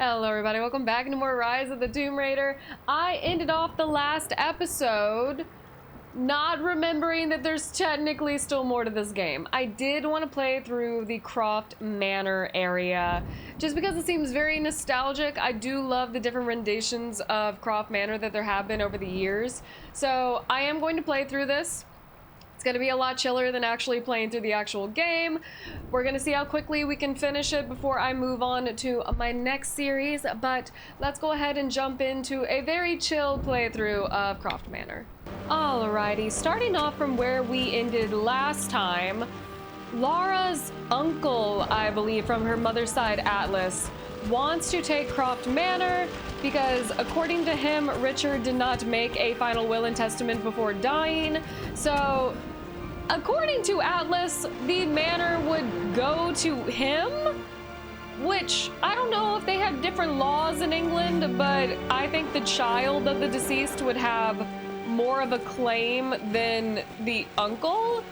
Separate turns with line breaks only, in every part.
Hello everybody, welcome back to more Rise of the Tomb Raider. I ended off the last episode not remembering that there's technically still more to this game. I did want to play through the Croft Manor area just because it seems very nostalgic. I do love the different renditions of Croft Manor that there have been over the years. So I am going to play through this. It's going to be a lot chiller than actually playing through the actual game. We're going to see how quickly we can finish it before I move on to my next series, but let's go ahead and jump into a very chill playthrough of Croft Manor. Alrighty, starting off from where we ended last time, Laura's uncle, I believe, from her mother's side, Atlas, wants to take Croft Manor because, according to him, Richard did not make a final will and testament before dying. So, according to Atlas, the manor would go to him, which I don't know if they have different laws in England, but I think the child of the deceased would have more of a claim than the uncle.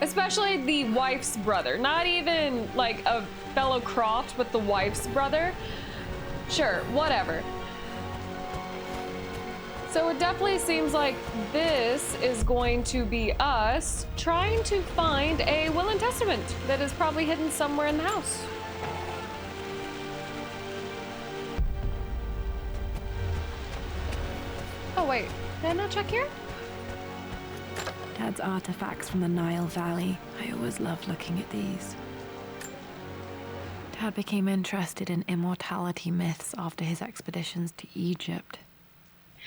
Especially the wife's brother. Not even like a fellow Croft, but the wife's brother. Sure, whatever. So it definitely seems like this is going to be us trying to find a will and testament that is probably hidden somewhere in the house. Oh wait, did I not check here?
Dad's artifacts from the Nile Valley. I always loved looking at these. Dad became interested in immortality myths after his expeditions to Egypt.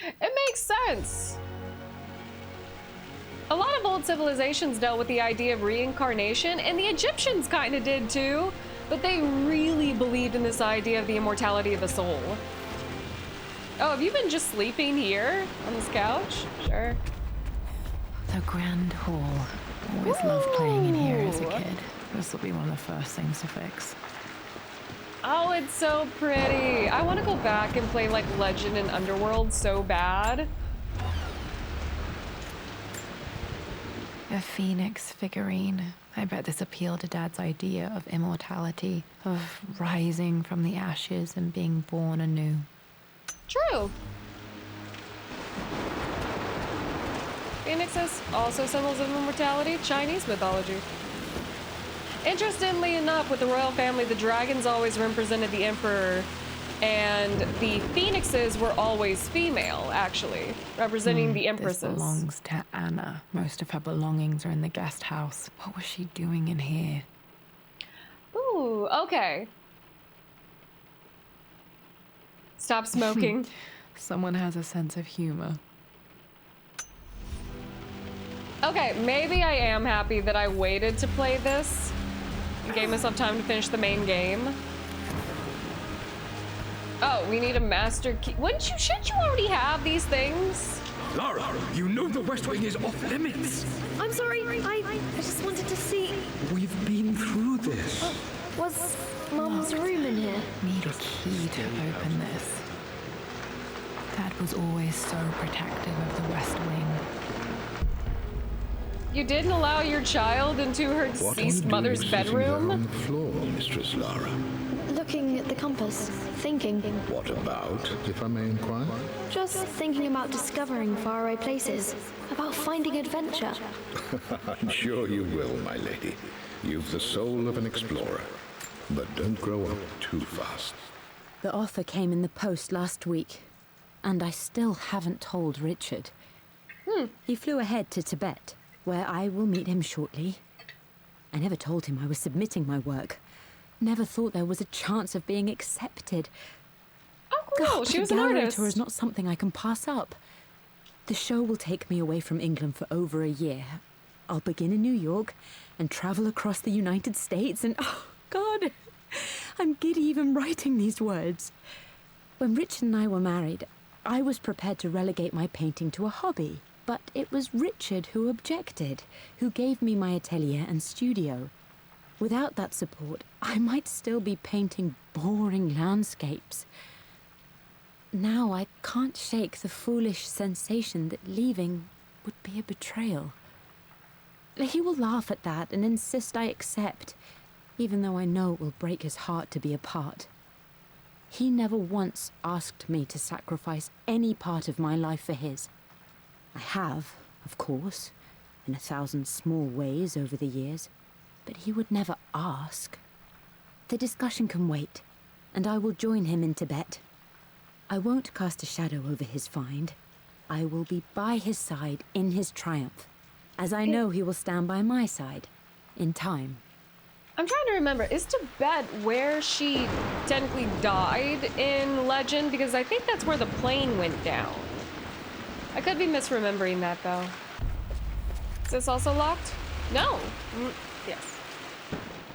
It makes sense. A lot of old civilizations dealt with the idea of reincarnation, and the Egyptians kind of did too, but they really believed in this idea of the immortality of the soul. Oh, have you been just sleeping here on this couch? Sure.
The Grand Hall. Always loved playing in here as a kid. This will be one of the first things to fix.
Oh, it's so pretty. I want to go back and play like Legend and Underworld so bad.
A phoenix figurine. I bet this appealed to Dad's idea of immortality, of rising from the ashes and being born anew.
True. Phoenixes, also symbols of immortality, Chinese mythology. Interestingly enough, with the royal family, the dragons always represented the emperor, and the phoenixes were always female, actually, representing the empresses.
This belongs to Anna. Most of her belongings are in the guest house. What was she doing in here?
Ooh, okay. Stop smoking.
Someone has a sense of humor.
Okay, maybe I am happy that I waited to play this and gave myself time to finish the main game. Oh, we need a master key. Shouldn't you already have these things?
Lara, you know the West Wing is off limits.
I'm sorry, I just wanted to see.
We've been through this.
Was Mum's room in here?
Need a key to open this. Dad was always so protective of the West Wing.
You didn't allow your child into her deceased mother's bedroom?
On the floor, Mistress Lara.
Looking at the compass, thinking.
What about, if I may inquire?
Just thinking about discovering faraway places, about finding adventure.
I'm sure you will, my lady. You've the soul of an explorer. But don't grow up too fast.
The offer came in the post last week, and I still haven't told Richard. He flew ahead to Tibet, where I will meet him shortly. I never told him I was submitting my work. Never thought there was a chance of being accepted.
Oh, cool. She was
a
an
gallery
artist.
tour is not something I can pass up. The show will take me away from England for over a year. I'll begin in New York and travel across the United States and, oh, God, I'm giddy even writing these words. When Richard and I were married, I was prepared to relegate my painting to a hobby. But it was Richard who objected, who gave me my atelier and studio. Without that support, I might still be painting boring landscapes. Now I can't shake the foolish sensation that leaving would be a betrayal. He will laugh at that and insist I accept, even though I know it will break his heart to be apart. He never once asked me to sacrifice any part of my life for his. I have, of course, in 1,000 small ways over the years, but he would never ask. The discussion can wait, and I will join him in Tibet. I won't cast a shadow over his find. I will be by his side in his triumph, as I know he will stand by my side, in time.
I'm trying to remember, is Tibet where she technically died in Legend? Because I think that's where the plane went down. I could be misremembering that, though. Is this also locked? No. Yes.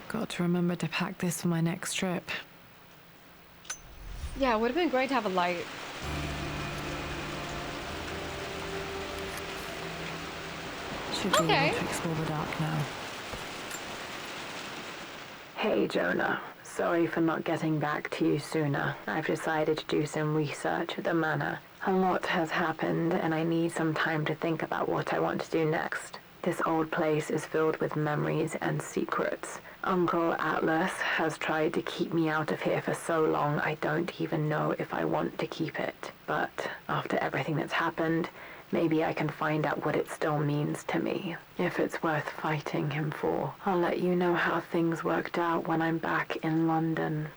Got to remember to pack this for my next trip.
Yeah, it would have been great to have a light.
Should be able to explore the dark now.
Hey Jonah, sorry for not getting back to you sooner. I've decided to do some research at the manor. A lot has happened and I need some time to think about what I want to do next. This old place is filled with memories and secrets. Uncle Atlas has tried to keep me out of here for so long I don't even know if I want to keep it. But after everything that's happened, maybe I can find out what it still means to me. If it's worth fighting him for. I'll let you know how things worked out when I'm back in London.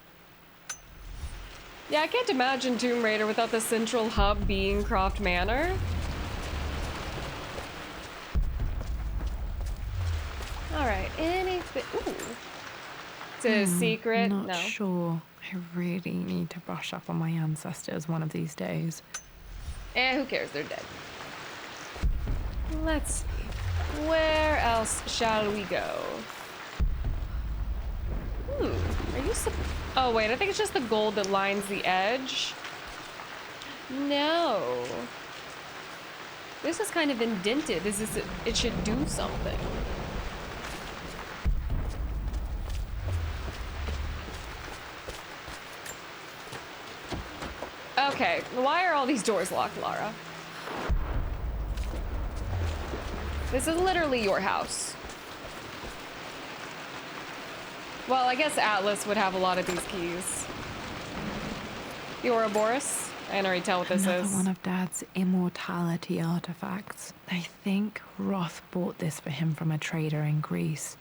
Yeah, I can't imagine Tomb Raider without the central hub being Croft Manor. Alright, anything... Ooh. It's a secret?
Not
No.
sure. I really need to brush up on my ancestors one of these days.
Who cares? They're dead. Let's see. Where else shall we go? Are you oh, wait, I think it's just the gold that lines the edge. No. This is kind of indented. It should do something. Okay, why are all these doors locked, Lara? This is literally your house. Well, I guess Atlas would have a lot of these keys. The Ouroboros? I can already tell what this
Another
is.
one of Dad's immortality artifacts. I think Roth bought this for him from a trader in Greece.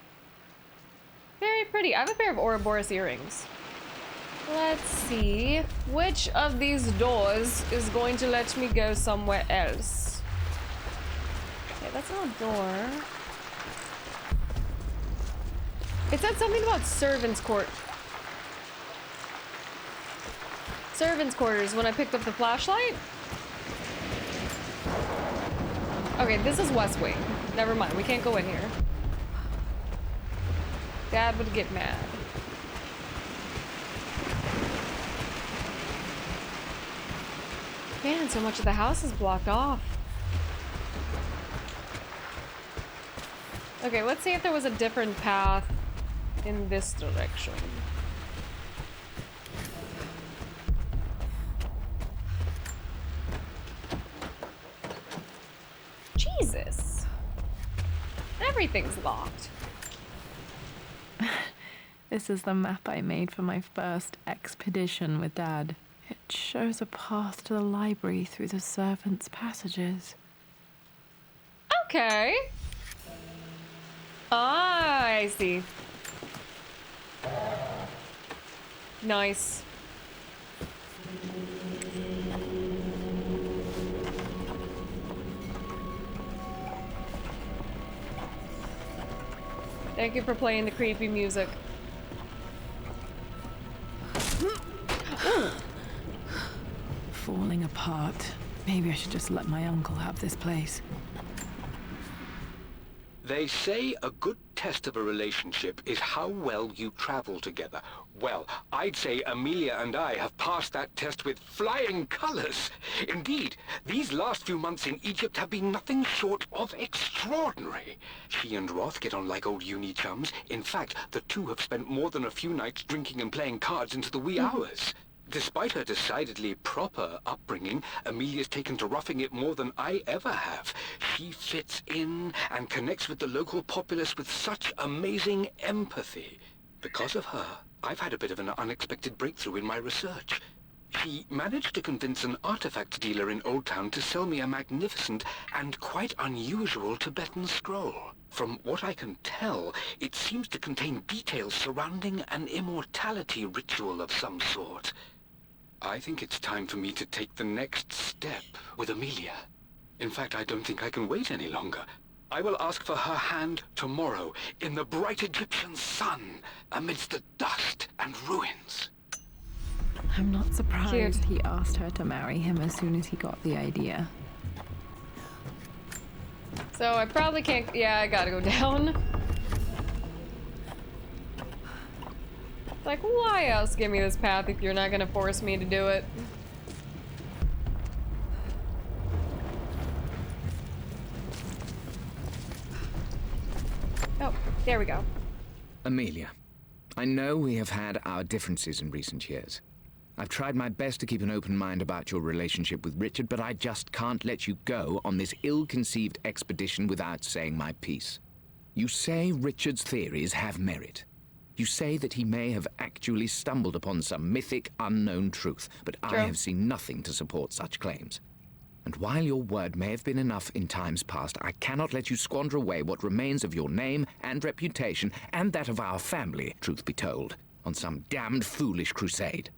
Very pretty. I have a pair of Ouroboros earrings. Let's see. Which of these doors is going to let me go somewhere else? Okay, that's not a door. It said something about servants' servants' quarters when I picked up the flashlight. Okay, this is West Wing. Never mind, we can't go in here. Dad would get mad. Man, so much of the house is blocked off. Okay, let's see if there was a different path in this direction. Jesus. Everything's locked.
This is the map I made for my first expedition with Dad. It shows a path to the library through the servants' passages.
Okay. Ah, I see. Nice. Thank you for playing the creepy music.
Falling apart. Maybe I should just let my uncle have this place.
They say a good test of a relationship is how well you travel together. Well, I'd say Amelia and I have passed that test with flying colors. Indeed, these last few months in Egypt have been nothing short of extraordinary. She and Roth get on like old uni chums. In fact, the two have spent more than a few nights drinking and playing cards into the wee hours. Despite her decidedly proper upbringing, Amelia's taken to roughing it more than I ever have. She fits in and connects with the local populace with such amazing empathy. Because of her, I've had a bit of an unexpected breakthrough in my research. She managed to convince an artifact dealer in Old Town to sell me a magnificent and quite unusual Tibetan scroll. From what I can tell, it seems to contain details surrounding an immortality ritual of some sort. I think it's time for me to take the next step with Amelia. In fact, I don't think I can wait any longer. I will ask for her hand tomorrow in the bright Egyptian sun amidst the dust and ruins.
I'm not surprised
Cute.
he asked her to marry him as soon as he got the idea.
So I probably can't. Yeah, I gotta go down. Like, why else give me this path if you're not gonna force me to do it? Oh, there we go.
Amelia, I know we have had our differences in recent years. I've tried my best to keep an open mind about your relationship with Richard, but I just can't let you go on this ill-conceived expedition without saying my piece. You say Richard's theories have merit. You say that he may have actually stumbled upon some mythic, unknown truth, but I
True.
have seen nothing to support such claims. And while your word may have been enough in times past, I cannot let you squander away what remains of your name and reputation, and that of our family, truth be told, on some damned foolish crusade.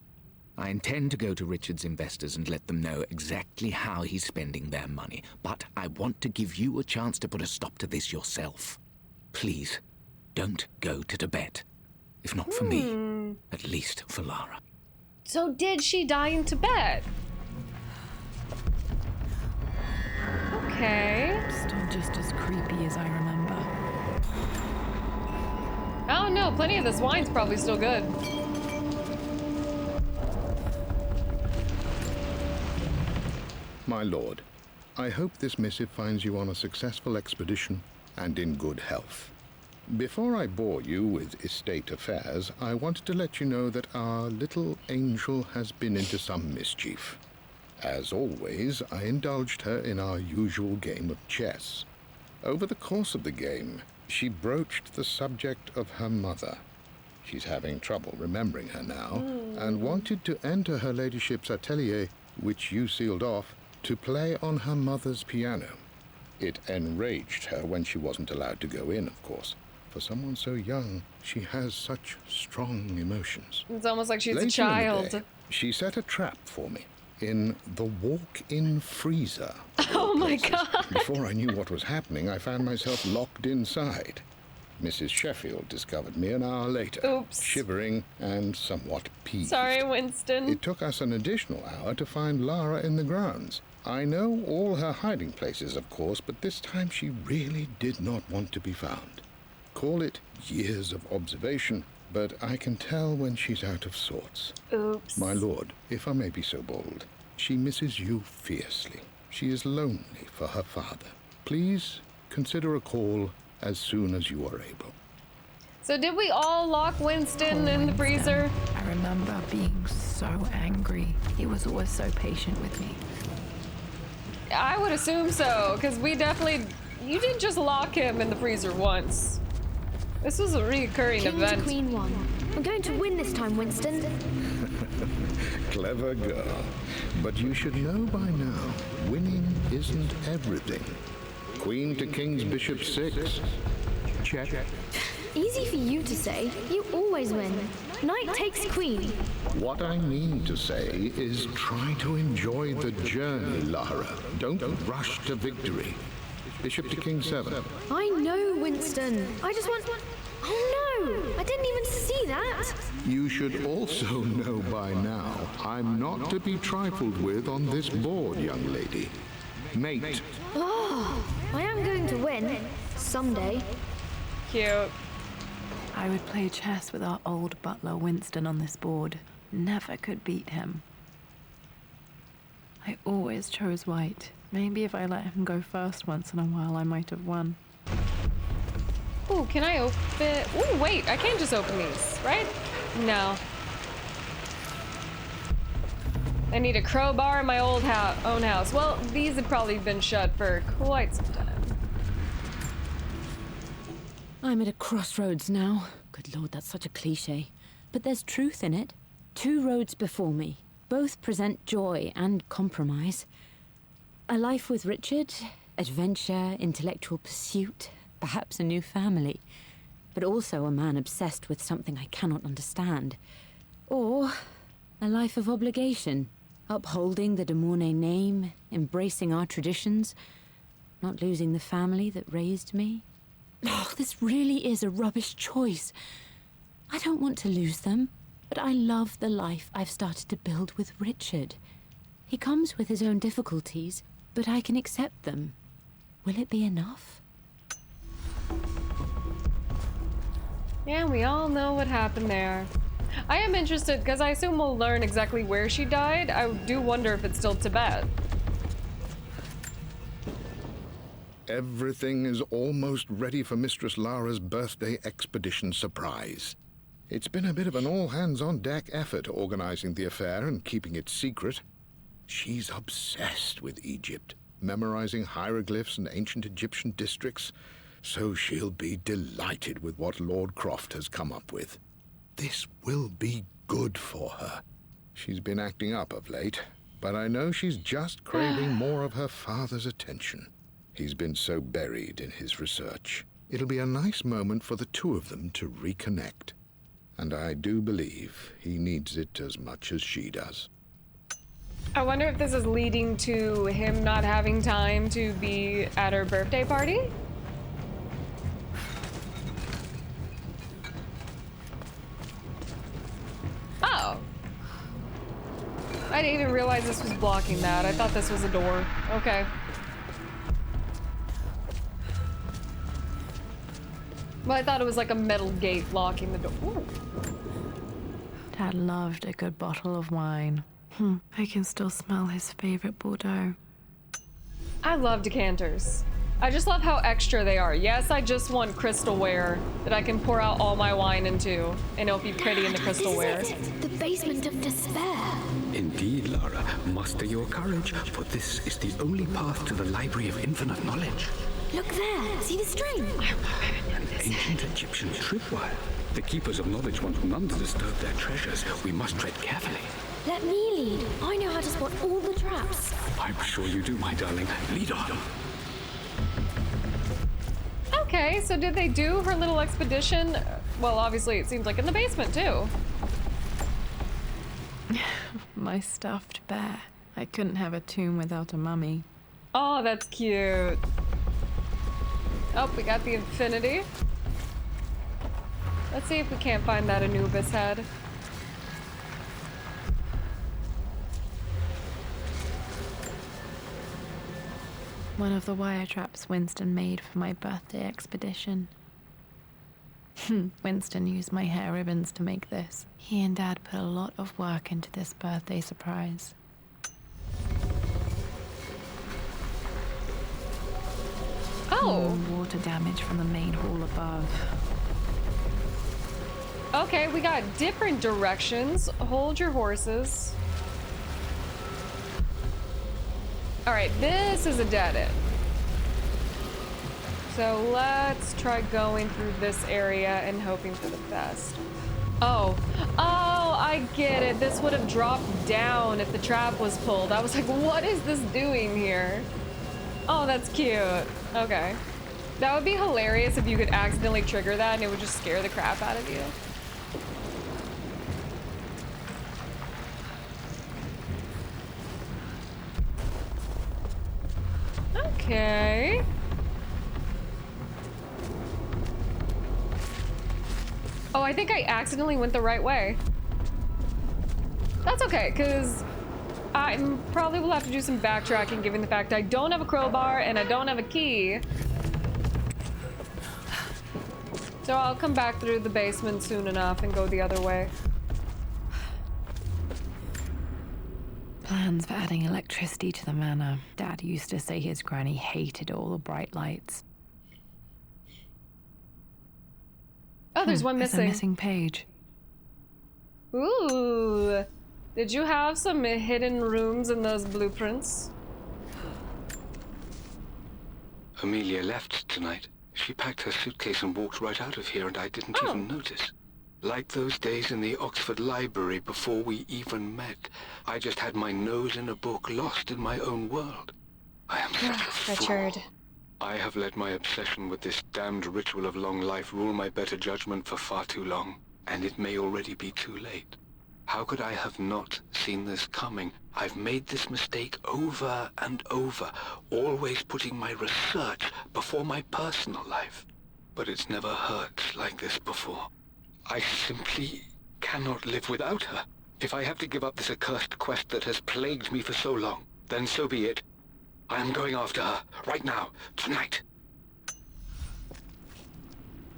I intend to go to Richard's investors and let them know exactly how he's spending their money, but I want to give you a chance to put a stop to this yourself. Please, don't go to Tibet. If not for me, at least for Lara.
So did she die in Tibet? Okay.
Still just as creepy as I remember.
Oh no, plenty of this wine's probably still good.
My lord, I hope this missive finds you on a successful expedition and in good health. Before I bore you with estate affairs, I wanted to let you know that our little angel has been into some mischief. As always, I indulged her in our usual game of chess. Over the course of the game, she broached the subject of her mother. She's having trouble remembering her now, and wanted to enter her ladyship's atelier, which you sealed off, to play on her mother's piano. It enraged her when she wasn't allowed to go in, of course. For someone so young, she has such strong emotions.
It's almost like she's
Later
a child.
in the day, she set a trap for me in the walk-in freezer.
Oh my god.
Before I knew what was happening, I found myself locked inside. Mrs. Sheffield discovered me an hour later,
Oops.
shivering and somewhat peeved.
Sorry, Winston.
It took us an additional hour to find Lara in the grounds. I know all her hiding places, of course, but this time she really did not want to be found. Call it years of observation, but I can tell when she's out of sorts.
Oops.
My lord, if I may be so bold, she misses you fiercely. She is lonely for her father. Please consider a call as soon as you are able.
So did we all lock Winston in the freezer?
I remember being so angry. He was always so patient with me.
I would assume so, because we definitely... You didn't just lock him in the freezer once. This was a reoccurring
King
event.
to Queen 1. I'm going to win this time, Winston.
Clever girl. But you should know by now, winning isn't everything. Queen to King's Bishop 6. Check.
Easy for you to say. You always win. Knight takes queen.
What I mean to say is try to enjoy the journey, Lara. Don't rush to victory. Bishop to King 7.
I know, Winston. I just want... Oh no! I didn't even see that.
You should also know by now, I'm not to be trifled with on this board, young lady. Mate.
Oh, I am going to win. Someday.
Cute.
I would play chess with our old butler Winston on this board. Never could beat him. I always chose white. Maybe if I let him go first once in a while, I might have won.
Ooh, can I open... Ooh, wait, I can't just open these, right? No. I need a crowbar in my own house. Well, these have probably been shut for quite some time.
I'm at a crossroads now. Good lord, that's such a cliche. but there's truth in it. 2 roads before me. Both present joy and compromise. A life with Richard, adventure, intellectual pursuit, perhaps a new family. But also a man obsessed with something I cannot understand. Or a life of obligation, upholding the de Mornay name, embracing our traditions, not losing the family that raised me. Oh, this really is a rubbish choice. I don't want to lose them, but I love the life I've started to build with Richard. He comes with his own difficulties, but I can accept them. Will it be enough?
Yeah, we all know what happened there. I am interested because I assume we'll learn exactly where she died. I do wonder if it's still Tibet.
Everything is almost ready for Mistress Lara's birthday expedition surprise. It's been a bit of an all-hands-on-deck effort organizing the affair and keeping it secret. She's obsessed with Egypt, memorizing hieroglyphs and ancient Egyptian districts, so she'll be delighted with what Lord Croft has come up with. This will be good for her. She's been acting up of late, but I know she's just craving more of her father's attention. He's been so buried in his research. It'll be a nice moment for the 2 of them to reconnect. And I do believe he needs it as much as she does.
I wonder if this is leading to him not having time to be at her birthday party? Oh. I didn't even realize this was blocking that. I thought this was a door. Okay. Well, I thought it was like a metal gate locking the door. Ooh.
Dad loved a good bottle of wine. I can still smell his favorite Bordeaux.
I love decanters. I just love how extra they are. Yes, I just want crystalware that I can pour out all my wine into, and it'll be pretty in the crystalware.
This is it, the basement of despair.
Indeed, Lara. Muster your courage, for this is the only path to the Library of Infinite Knowledge.
Look there, see the string?
An ancient Egyptian tripwire. The Keepers of Knowledge want none to disturb their treasures. We must tread carefully.
Let me lead. I know how to spot all the traps.
I'm sure you do, my darling. Lead on.
Okay, so did they do her little expedition? Well, obviously it seems like in the basement too.
My stuffed bear. I couldn't have a tomb without a mummy.
Oh, that's cute. Oh, we got the infinity. Let's see if we can't find that Anubis head.
One of the wire traps Winston made for my birthday expedition. Winston used my hair ribbons to make this. He and Dad put a lot of work into this birthday surprise.
Oh!
Water damage from the main hall above.
Okay, we got different directions. Hold your horses. Alright, this is a dead end. So let's try going through this area and hoping for the best. Oh, I get it. This would have dropped down if the trap was pulled. I was like, what is this doing here? Oh, that's cute. Okay. That would be hilarious if you could accidentally trigger that and it would just scare the crap out of you. Okay. Oh, I think I accidentally went the right way. That's okay, because I probably will have to do some backtracking given the fact I don't have a crowbar and I don't have a key. So I'll come back through the basement soon enough and go the other way.
Plans for adding electricity to the manor. Dad used to say his granny hated all the bright lights.
Oh, there's one
There's a
missing.
missing page.
Ooh. Did you have some hidden rooms in those blueprints?
Amelia left tonight. She packed her suitcase and walked right out of here, and I didn't even notice. Like those days in the Oxford Library before we even met. I just had my nose in a book, lost in my own world. I am such a fool.
Richard.
I have let my obsession with this damned ritual of long life rule my better judgment for far too long, and it may already be too late. How could I have not seen this coming? I've made this mistake over and over, always putting my research before my personal life. But it's never hurt like this before. I simply cannot live without her. If I have to give up this accursed quest that has plagued me for so long, then so be it. I am going after her, right now, tonight.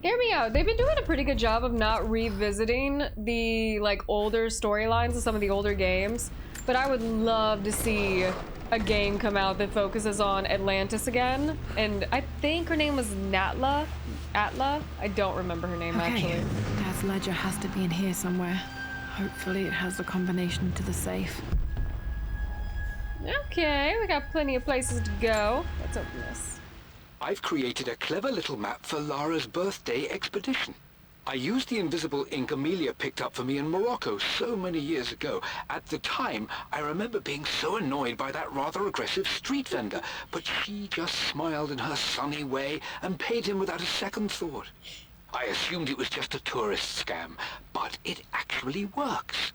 Hear me out. They've been doing a pretty good job of not revisiting the, like, older storylines of some of the older games. But I would love to see a game come out that focuses on Atlantis again. And I think her name was Natla? Atla? I don't remember her name, actually.
Dad's ledger has to be in here somewhere. Hopefully it has the combination to the safe.
Okay, we got plenty of places to go. Let's open this.
I've created a clever little map for Lara's birthday expedition. I used the invisible ink Amelia picked up for me in Morocco so many years ago. At the time, I remember being so annoyed by that rather aggressive street vendor, but she just smiled in her sunny way and paid him without a second thought. I assumed it was just a tourist scam, but it actually works.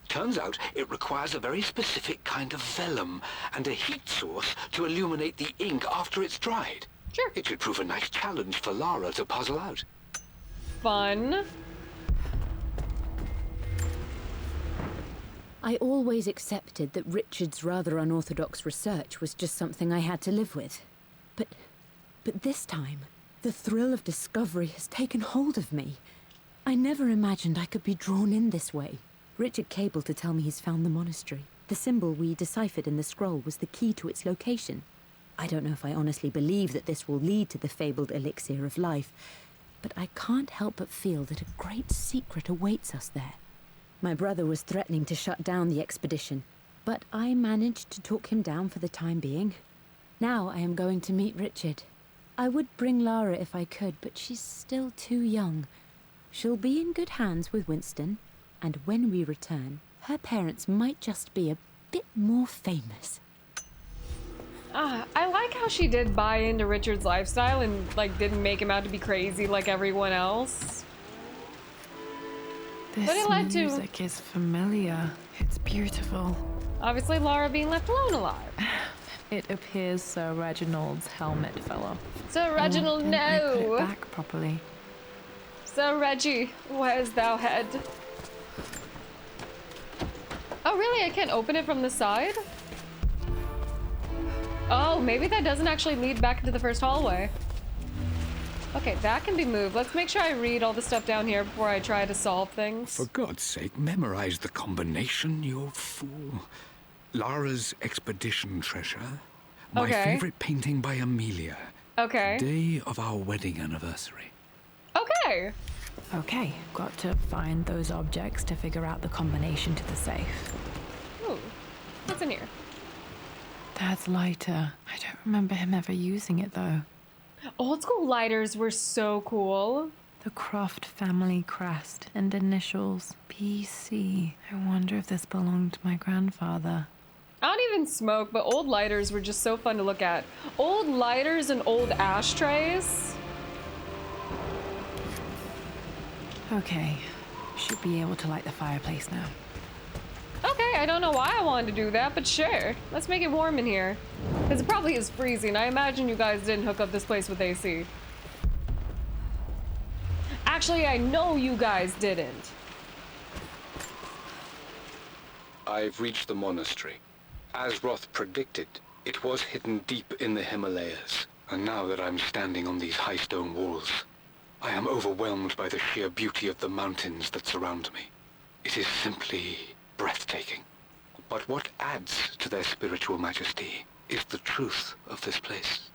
Turns out it requires a very specific kind of vellum and a heat source to illuminate the ink after it's dried.
Sure.
It should prove a nice challenge for Lara to puzzle out.
Fun.
I always accepted that Richard's rather unorthodox research was just something I had to live with. But this time, the thrill of discovery has taken hold of me. I never imagined I could be drawn in this way. Richard cabled to tell me he's found the monastery. The symbol we deciphered in the scroll was the key to its location. I don't know if I honestly believe that this will lead to the fabled elixir of life, but I can't help but feel that a great secret awaits us there. My brother was threatening to shut down the expedition, but I managed to talk him down for the time being. Now I am going to meet Richard. I would bring Lara if I could, but she's still too young. She'll be in good hands with Winston, and when we return, her parents might just be a bit more famous.
I like how she did buy into Richard's lifestyle and, like, didn't make him out to be crazy like everyone else.
This
But it led to-
music is familiar. It's beautiful.
Obviously, Lara being left alone alive.
It appears Sir Reginald's helmet fell off.
So, Reginald,
Didn't I put it
no!
back properly.
So, Reggie, where's thou head? Oh, really? I can't open it from the side? Oh, maybe that doesn't actually lead back into the first hallway. Okay, that can be moved. Let's make sure I read all the stuff down here before I try to solve things.
For God's sake, memorize the combination, you fool. Lara's expedition treasure. My
Okay.
favorite painting by Amelia.
Okay.
Day of our wedding anniversary.
Okay.
Okay, got to find those objects to figure out the combination to the safe.
Ooh, what's in here?
Dad's lighter. I don't remember him ever using it though.
Old school lighters were so cool.
The Croft family crest and initials PC. I wonder if this belonged to my grandfather.
I don't even smoke, but old lighters were just so fun to look at. Old lighters and old ashtrays.
Okay, should be able to light the fireplace now.
Okay, I don't know why I wanted to do that, but sure. Let's make it warm in here. Because it probably is freezing. I imagine you guys didn't hook up this place with AC. Actually, I know you guys didn't.
I've reached the monastery. As Roth predicted, it was hidden deep in the Himalayas. And now that I'm standing on these high stone walls, I am overwhelmed by the sheer beauty of the mountains that surround me. It is simply breathtaking. But what adds to their spiritual majesty is the truth of this place.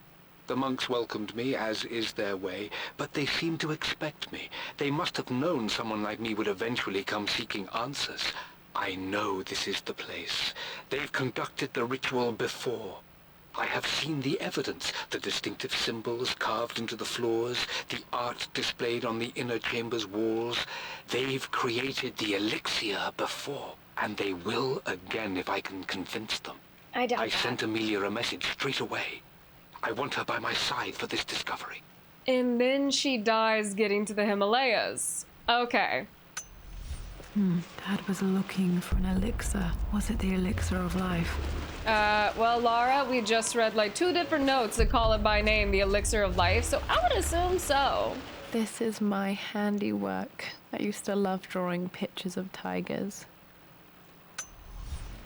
The monks welcomed me, as is their way, but they seemed to expect me. They must have known someone like me would eventually come seeking answers. I know this is the place. They've conducted the ritual before. I have seen the evidence, the distinctive symbols carved into the floors, the art displayed on the inner chamber's walls. They've created the elixir before, and they will again if I can convince them.
I doubt
I
that.
sent Amelia a message straight away. I want her by my side for this discovery.
And then she dies getting to the Himalayas. Okay.
Dad was looking for an elixir. Was it the elixir of life?
Well, Lara, we just read like 2 different notes that call it by name the elixir of life, so I would assume so.
This is my handiwork. I used to love drawing pictures of tigers.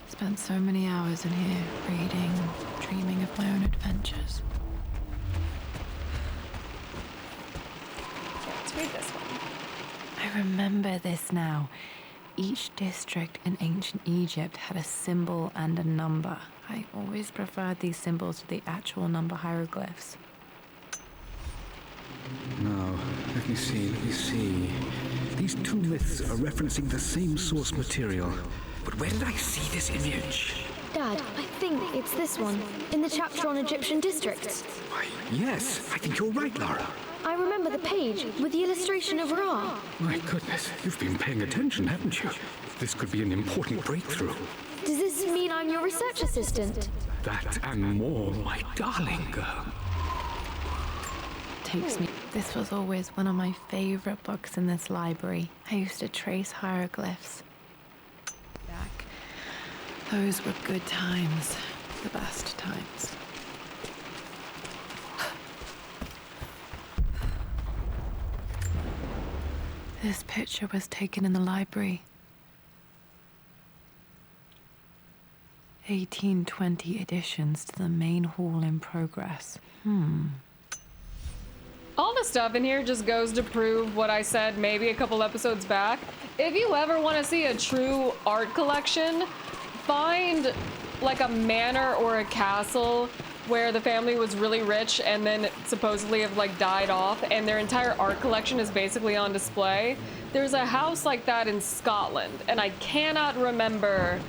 Spent so many hours in here, reading, dreaming of my own adventures.
Yeah, let's read this one.
I remember this now. Each district in ancient Egypt had a symbol and a number. I always preferred these symbols to the actual number hieroglyphs.
Now, let me see. These 2 myths are referencing the same source material. But where did I see this image?
Dad, I think it's this one, in the chapter on Egyptian districts.
Why, yes, I think you're right, Lara.
I remember the page with the illustration of Ra.
My goodness, you've been paying attention, haven't you? This could be an important breakthrough.
Does this mean I'm your research assistant?
That and more, my darling girl.
Takes me. This was always one of my favorite books in this library. I used to trace hieroglyphs. Back. Those were good times. The best times. This picture was taken in the library. 1820 additions to the main hall in progress.
All the stuff in here just goes to prove what I said maybe a couple episodes back. If you ever want to see a true art collection, find like a manor or a castle where the family was really rich and then supposedly have like died off and their entire art collection is basically on display. There's a house like that in Scotland and I cannot remember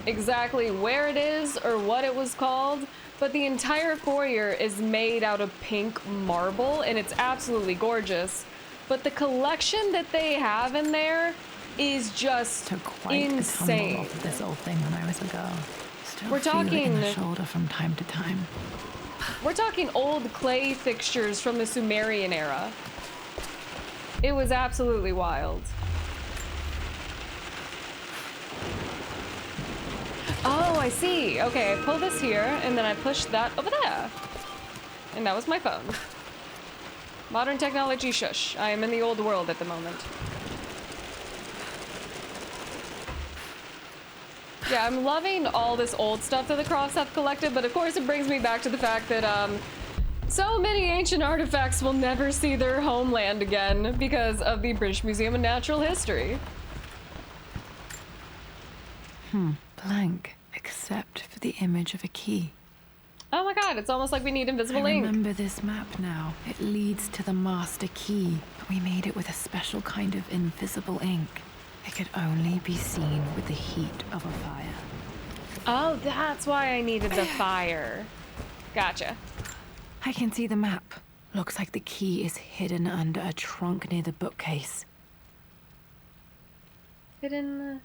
exactly where it is or what it was called, but the entire foyer is made out of pink marble and it's absolutely gorgeous. But the collection that they have in there is just
Took quite
insane.
a tumble off of this old thing when I was a girl. Still
We're
feel it in the
talking-
shoulder from time to time.
We're talking old clay fixtures from the Sumerian era. It was absolutely wild. Oh, I see. Okay, I pull this here, and then I push that over there. And that was my phone. Modern technology, shush. I am in the old world at the moment. Yeah, I'm loving all this old stuff that the Crofts have collected, but of course it brings me back to the fact that so many ancient artifacts will never see their homeland again because of the British Museum of Natural History.
Blank, except for the image of a key.
Oh my god, it's almost like we need invisible
I
ink.
remember this map now. It leads to the master key, but we made it with a special kind of invisible ink. It could only be seen with the heat of a fire.
Oh, that's why I needed the fire. Gotcha.
I can see the map. Looks like the key is hidden under a trunk near the bookcase.
Hidden.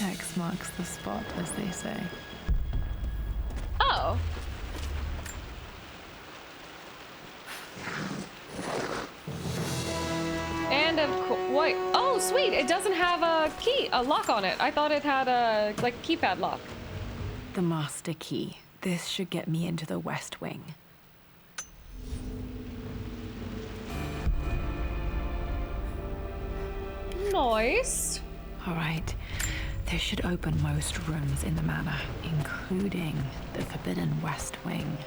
X marks the spot, as they say.
Oh. And of course, wait. Oh, sweet! It doesn't have a lock on it. I thought it had a like keypad lock.
The master key. This should get me into the West Wing.
Nice.
All right. This should open most rooms in the manor, including the Forbidden West Wing.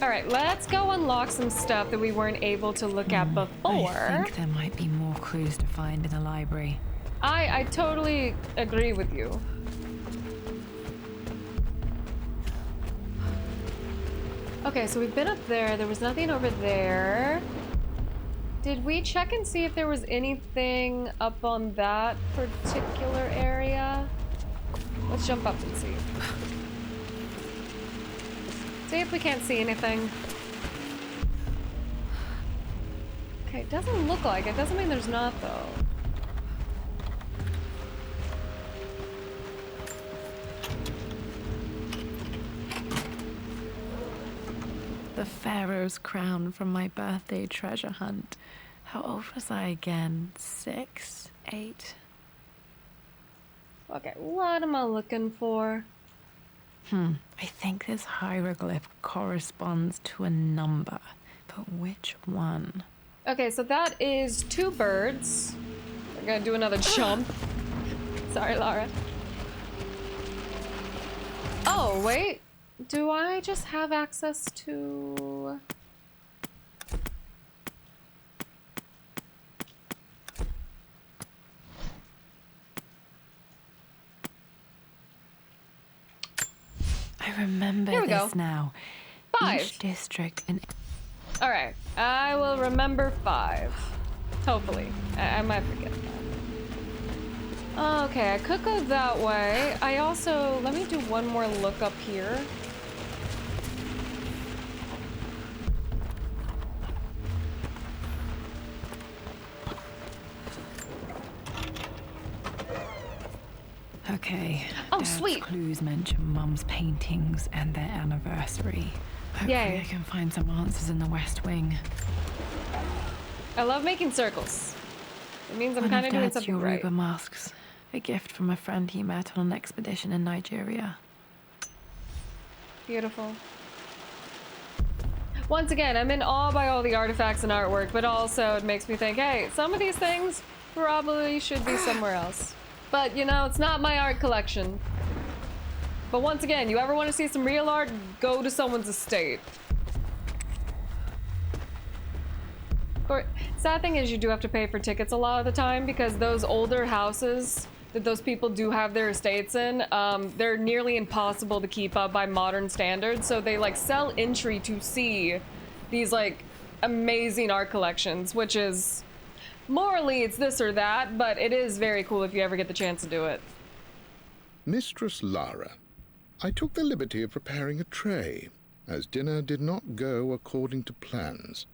All right, let's go unlock some stuff that we weren't able to look at before.
I think there might be more clues to find in the library.
I totally agree with you. Okay, so we've been up there. There was nothing over there. Did we check and see if there was anything up on that particular area? Let's jump up and see. See if we can't see anything. Okay, it doesn't look like it. Doesn't mean there's not, though.
The Pharaoh's crown from my birthday treasure hunt. How old was I again? 6, 8?
Okay, what am I looking for?
I think this hieroglyph corresponds to a number, but which one?
Okay, so that is 2 birds. We're gonna do another jump. Sorry, Lara. Oh, wait. Do I just have access to...
I remember
Here we
this
go.
now.
5.
Each district and...
Alright, I will remember 5. Hopefully. I might forget that. Okay, I could go that way. I also... Let me do one more look up here.
Okay.
Oh,
Dad's
sweet.
clues mention Mum's paintings and their anniversary. Hopefully
Yay.
I can find some answers in the West Wing.
I love making circles. It means I'm
One
kind
of
of doing
Dad's
something
Yoruba
right.
masks. A gift from a friend he met on an expedition in Nigeria.
Beautiful. Once again, I'm in awe by all the artifacts and artwork, but also it makes me think, hey, some of these things probably should be somewhere else. But, you know, it's not my art collection. But once again, you ever want to see some real art, go to someone's estate. Sad thing is you do have to pay for tickets a lot of the time because those older houses that those people do have their estates in, they're nearly impossible to keep up by modern standards. So they like sell entry to see these like amazing art collections, which is morally it's this or that, but it is very cool if you ever get the chance to do it.
Mistress Lara, I took the liberty of preparing a tray, as dinner did not go according to plans.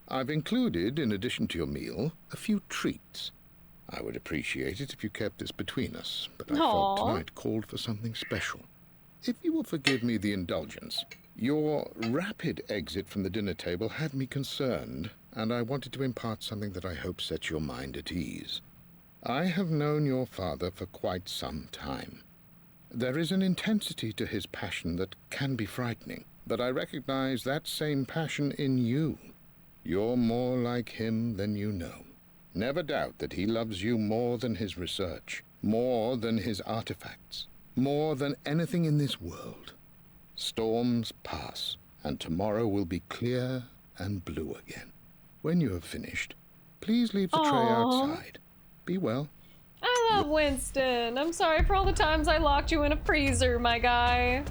I've included, in addition to your meal, a few treats. I would appreciate it if you kept this between us, but I felt tonight called for something special. If you will forgive me the indulgence, your rapid exit from the dinner table had me concerned, and I wanted to impart something that I hope sets your mind at ease. I have known your father for quite some time. There is an intensity to his passion that can be frightening, but I recognize that same passion in you. You're more like him than you know. Never doubt that he loves you more than his research, more than his artifacts, more than anything in this world. Storms pass, and tomorrow will be clear and blue again. When you have finished, please leave the tray outside. Be well.
I love Winston. I'm sorry for all the times I locked you in a freezer, my guy.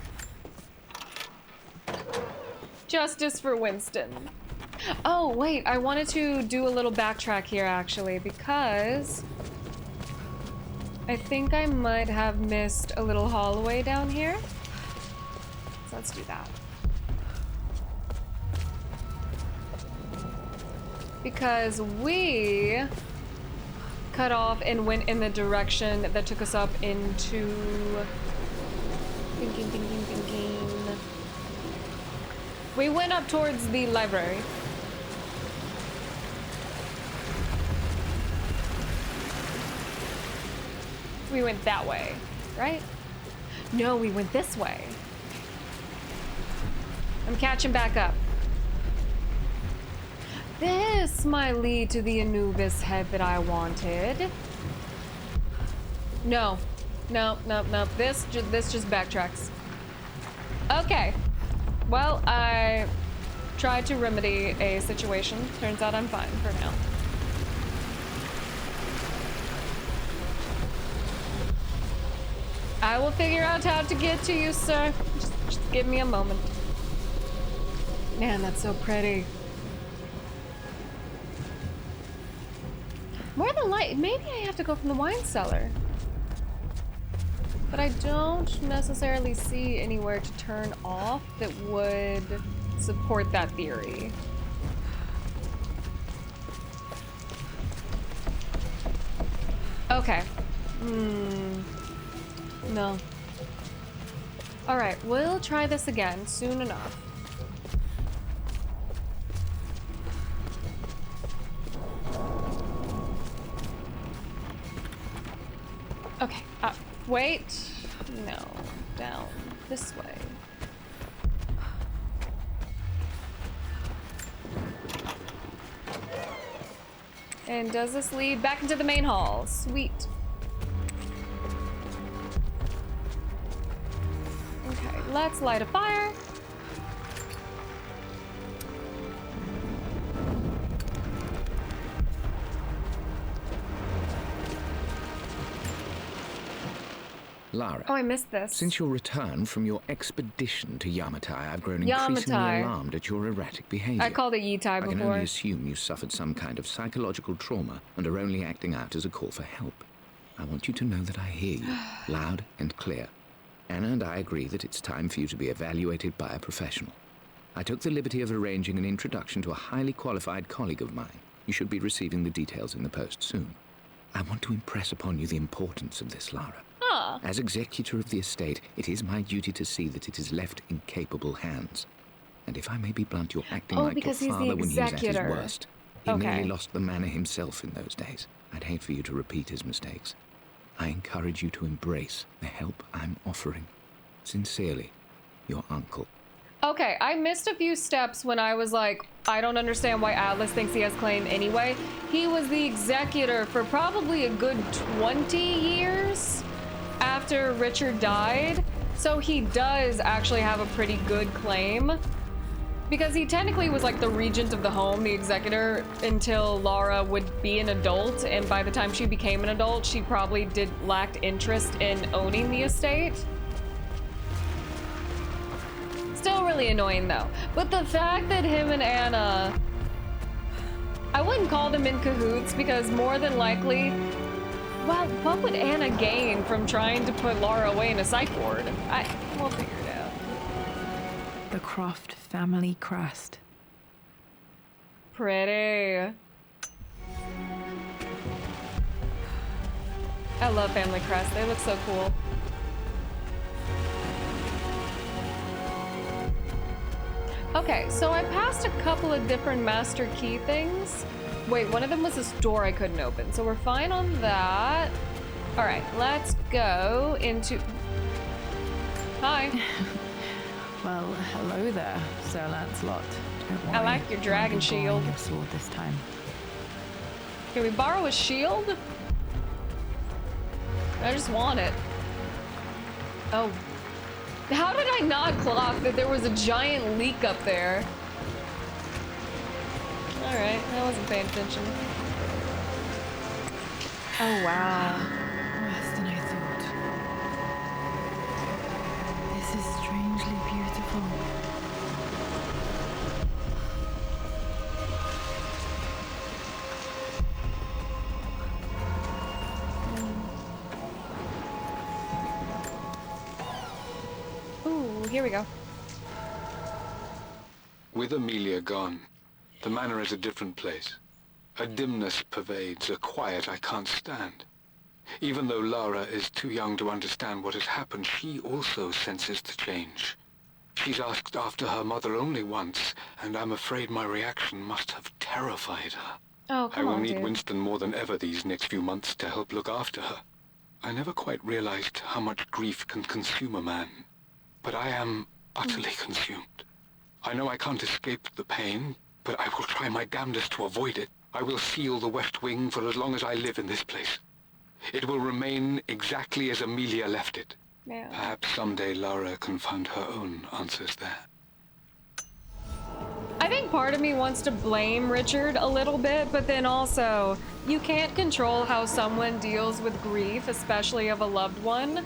Justice for Winston. Oh, wait, I wanted to do a little backtrack here, actually, because I think I might have missed a little hallway down here. So let's do that. Because we cut off and went in the direction that took us up into... Thinking. We went up towards the library. We went that way, right? No, we went this way. I'm catching back up. This might lead to the Anubis head that I wanted. No. This just backtracks. Okay. Well, I tried to remedy a situation. Turns out I'm fine for now. I will figure out how to get to you, sir. Just give me a moment. Man, that's so pretty. More than light. Maybe I have to go from the wine cellar. but I don't necessarily see anywhere to turn off that would support that theory. Okay. No. Alright, we'll try this again soon enough. Okay, up. Wait. No. Down. This way. And does this lead back into the main hall? Sweet. Okay, let's light a fire.
Lara.
Oh, I missed this.
Since your return from your expedition to Yamatai, I've grown increasingly alarmed at your erratic behavior.
I called it Yitai before.
I can only assume you suffered some kind of psychological trauma and are only acting out as a call for help. I want you to know that I hear you, loud and clear. Anna and I agree that it's time for you to be evaluated by a professional. I took the liberty of arranging an introduction to a highly qualified colleague of mine. You should be receiving the details in the post soon. I want to impress upon you the importance of this, Lara. As executor of the estate, it is my duty to see that it is left in capable hands. And if I may be blunt, you're acting like your father when he was at his worst. He nearly lost the manor himself in those days. I'd hate for you to repeat his mistakes. I encourage you to embrace the help I'm offering. Sincerely, your uncle.
Okay, I missed a few steps when I was like, I don't understand why Atlas thinks he has claim anyway. He was the executor for probably a good 20 years after Richard died, so he does actually have a pretty good claim, because he technically was like the regent of the home, the executor, until Lara would be an adult, and by the time she became an adult, she probably lacked interest in owning the estate. Still really annoying though. But the fact that him and Anna, I wouldn't call them in cahoots, because more than likely, well, what would Anna gain from trying to put Lara away in a psych ward? We'll figure it out.
The Croft family crest.
Pretty. I love family crest. They look so cool. Okay, so I passed a couple of different master key things. Wait, one of them was this door I couldn't open, so we're fine on that. All right, let's go into... Hi.
Well, hello there, Sir Lancelot. Don't worry,
I like your dragon shield.
Your sword this time.
Can we borrow a shield? I just want it. Oh. How did I not clock that there was a giant leak up there? Alright, I wasn't paying attention. Oh, wow.
Worse than I thought. This is strangely beautiful.
Ooh, here we go.
With Amelia gone, the manor is a different place. A dimness pervades, a quiet I can't stand. Even though Lara is too young to understand what has happened, she also senses the change. She's asked after her mother only once, and I'm afraid my reaction must have terrified her.
Oh, come on,
I will need
dude.
Winston more than ever these next few months to help look after her. I never quite realized how much grief can consume a man, but I am utterly consumed. I know I can't escape the pain, but I will try my damnedest to avoid it. I will seal the West Wing for as long as I live in this place. It will remain exactly as Amelia left it.
Yeah.
Perhaps someday Lara can find her own answers there.
I think part of me wants to blame Richard a little bit, but then also, you can't control how someone deals with grief, especially of a loved one.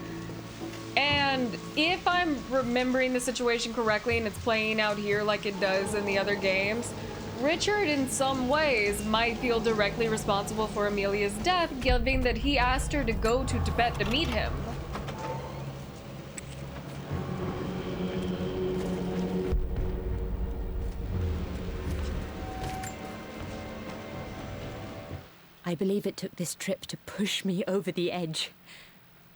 And if I'm remembering the situation correctly and it's playing out here like it does in the other games, Richard in some ways might feel directly responsible for Amelia's death, given that he asked her to go to Tibet to meet him.
I believe it took this trip to push me over the edge.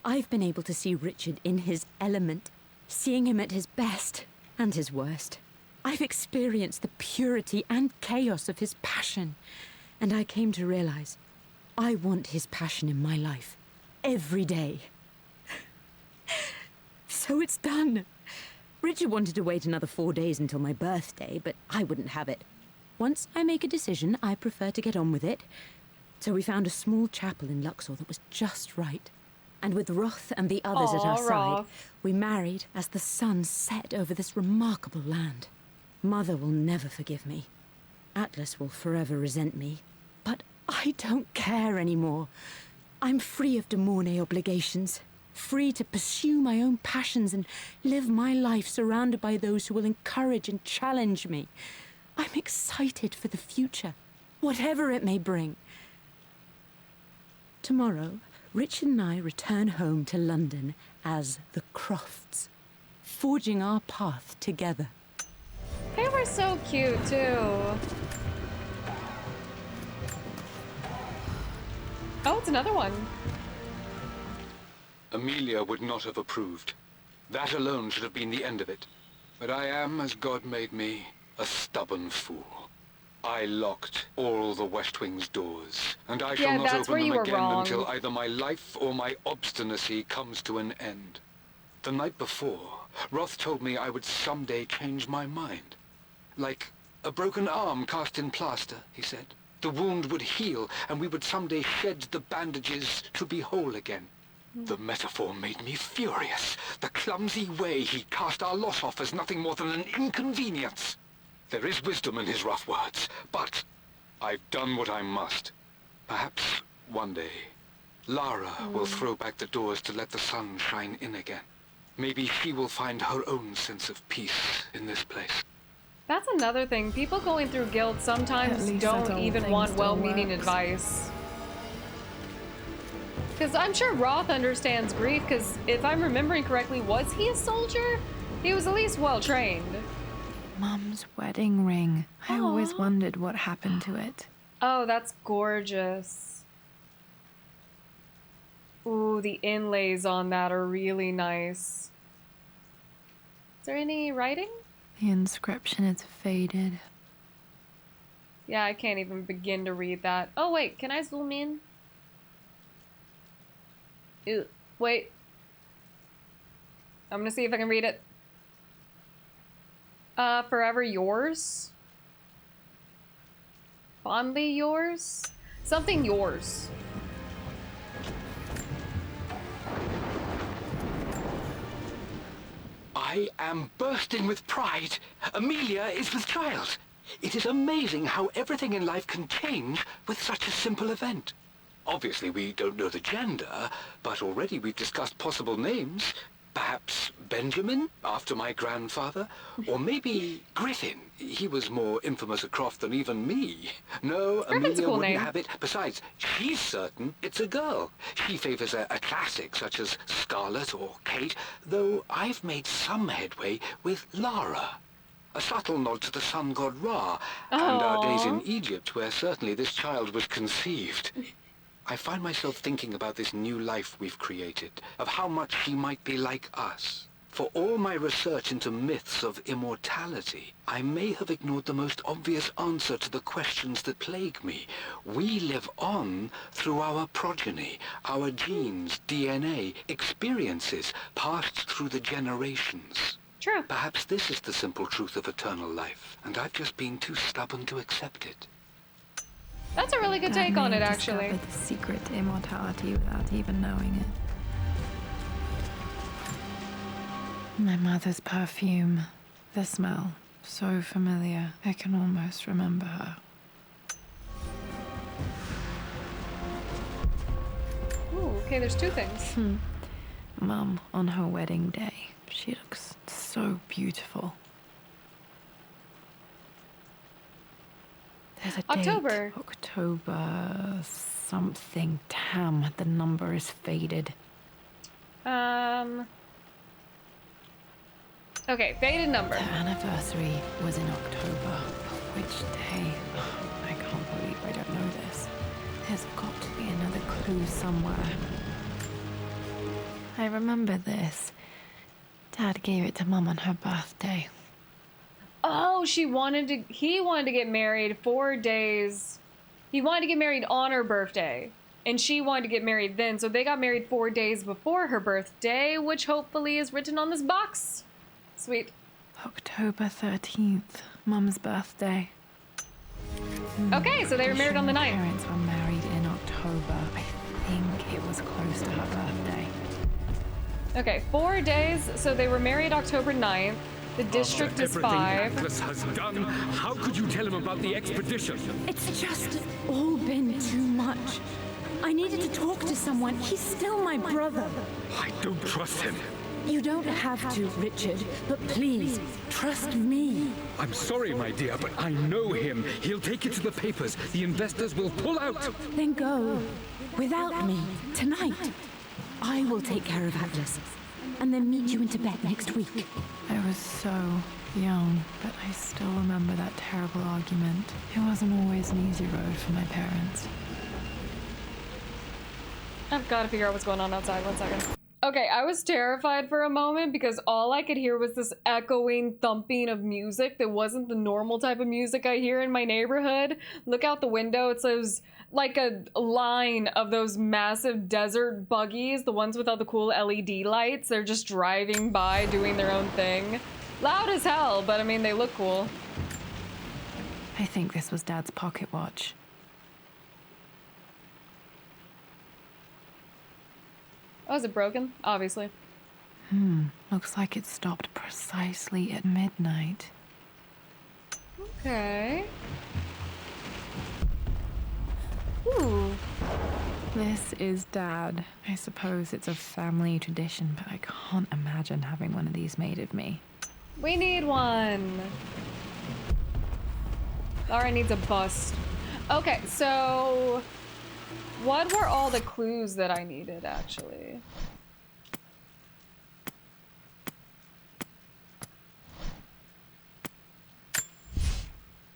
I've been able to see Richard in his element, seeing him at his best and his worst. I've experienced the purity and chaos of his passion, and I came to realize I want his passion in my life every day. So it's done. Richard wanted to wait another 4 days until my birthday, but I wouldn't have it. Once I make a decision, I prefer to get on with it. So we found a small chapel in Luxor that was just right. And with Roth and the others at our side, we married as the sun set over this remarkable land. Mother will never forgive me. Atlas will forever resent me. But I don't care anymore. I'm free of De Mornay obligations. Free to pursue my own passions and live my life surrounded by those who will encourage and challenge me. I'm excited for the future, whatever it may bring. Tomorrow, Richard and I return home to London as the Crofts, forging our path together.
They were so cute, too. Oh, it's another one.
Amelia would not have approved. That alone should have been the end of it. But I am, as God made me, a stubborn fool. I locked all the West Wing's doors, and I shall not open them again until either my life or my obstinacy comes to an end. The night before, Roth told me I would someday change my mind. Like a broken arm cast in plaster, he said. The wound would heal, and we would someday shed the bandages to be whole again. The metaphor made me furious. The clumsy way he cast our loss off as nothing more than an inconvenience. There is wisdom in his rough words, but I've done what I must. Perhaps one day, Lara will throw back the doors to let the sun shine in again. Maybe she will find her own sense of peace in this place.
That's another thing. People going through guilt sometimes don't even want well-meaning advice. Because I'm sure Roth understands grief, because if I'm remembering correctly, was he a soldier? He was at least well-trained.
Mum's wedding ring. I always wondered what happened to it.
Oh, that's gorgeous. Ooh, the inlays on that are really nice. Is there any writing?
The inscription is faded.
Yeah, I can't even begin to read that. Oh, wait, can I zoom in? Ew, wait. I'm gonna see if I can read it. Forever yours? Fondly yours? Something yours.
I am bursting with pride. Amelia is with child. It is amazing how everything in life can change with such a simple event. Obviously, we don't know the gender, but already we've discussed possible names. Perhaps Benjamin, after my grandfather, or maybe Griffin. He was more infamous at Croft than even me. No, Amelia wouldn't have it. Besides, she's certain it's a girl. She favors a classic such as Scarlet or Kate, though I've made some headway with Lara. A subtle nod to the sun god Ra, and our days in Egypt, where certainly this child was conceived. I find myself thinking about this new life we've created, of how much she might be like us. For all my research into myths of immortality, I may have ignored the most obvious answer to the questions that plague me. We live on through our progeny, our genes, DNA, experiences passed through the generations.
True.
Perhaps this is the simple truth of eternal life, and I've just been too stubborn to accept it.
That's a really good take on it, actually.
The secret to immortality without even knowing it. My mother's perfume. The smell. So familiar. I can almost remember her.
Ooh, okay, there's two things.
Mum, on her wedding day. She looks so beautiful. There's a
October.
date. October something. Damn, the number is faded.
Okay, faded number.
The anniversary was in October. Which day? I can't believe I don't know this. There's got to be another clue somewhere. I remember this. Dad gave it to Mum on her birthday.
Oh, he wanted to get married 4 days. He wanted to get married on her birthday. And she wanted to get married then. So they got married 4 days before her birthday, which hopefully is written on this box. Sweet.
October 13th, Mum's birthday.
Okay, so they were married on the 9th.
My parents were married in October. I think it was close to her birthday.
Okay, 4 days. So they were married October 9th. The district is 5.
Atlas has done. How could you tell him about the expedition?
It's just all been too much. I needed to talk to someone. He's still my brother.
I don't trust him.
You don't have to, Richard, but please, trust me.
I'm sorry, my dear, but I know him. He'll take it to the papers. The investors will pull out.
Then go. Without me. Tonight. I will take care of Atlas. And then meet you in Tibet next week.
I was so young, but I still remember that terrible argument. It wasn't always an easy road for my parents.
I've got to figure out what's going on outside. 1 second. Okay, I was terrified for a moment because all I could hear was this echoing thumping of music that wasn't the normal type of music I hear in my neighborhood. Look out the window. It says like a line of those massive desert buggies, the ones without the cool LED lights. They're just driving by doing their own thing. Loud as hell, but I mean, they look cool.
I think this was Dad's pocket watch.
Oh, is it broken? Obviously.
Looks like it stopped precisely at midnight.
Okay. Ooh.
This is Dad. I suppose it's a family tradition, but I can't imagine having one of these made of me.
We need one. Laura needs a bust. Okay, so what were all the clues that I needed, actually?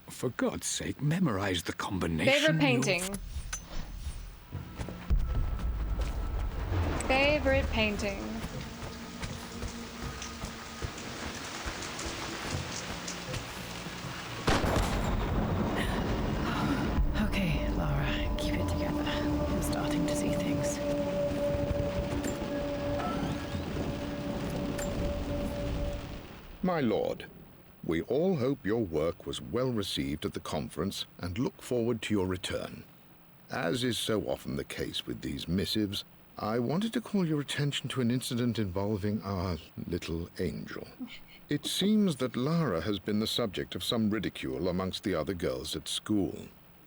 For God's sake, memorize the combination.
Favorite painting. Favorite painting.
Okay, Laura, keep it together. I'm starting to see things.
My lord, we all hope your work was well received at the conference and look forward to your return. As is so often the case with these missives, I wanted to call your attention to an incident involving our little angel. It seems that Lara has been the subject of some ridicule amongst the other girls at school.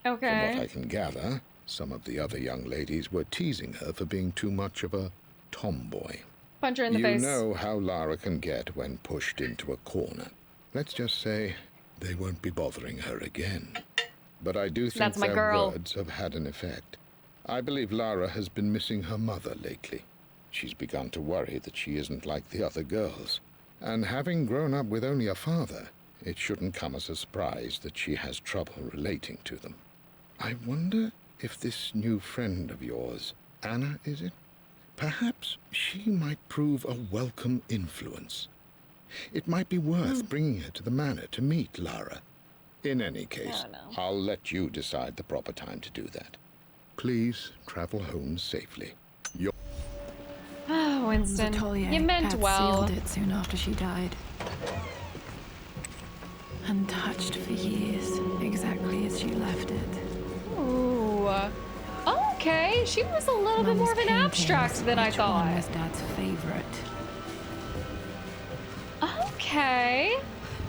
Okay.
From what I can gather, some of the other young ladies were teasing her for being too much of a tomboy.
Punch her in the face.
You know how Lara can get when pushed into a corner. Let's just say they won't be bothering her again. But I do think
That's my
their
girl.
words have had an effect. I believe Lara has been missing her mother lately. She's begun to worry that she isn't like the other girls. And having grown up with only a father, it shouldn't come as a surprise that she has trouble relating to them. I wonder if this new friend of yours, Anna, is it? Perhaps she might prove a welcome influence. It might be worth bringing her to the manor to meet Lara. In any case, I'll let you decide the proper time to do that. Please travel home safely.
Oh, Winston,
Atelier
you meant
had
well.
sealed it soon after she died. Untouched for years, exactly as she left it.
Ooh. Okay, she was a little bit more of an abstract than I
Which one
thought.
was Dad's favorite?
Okay.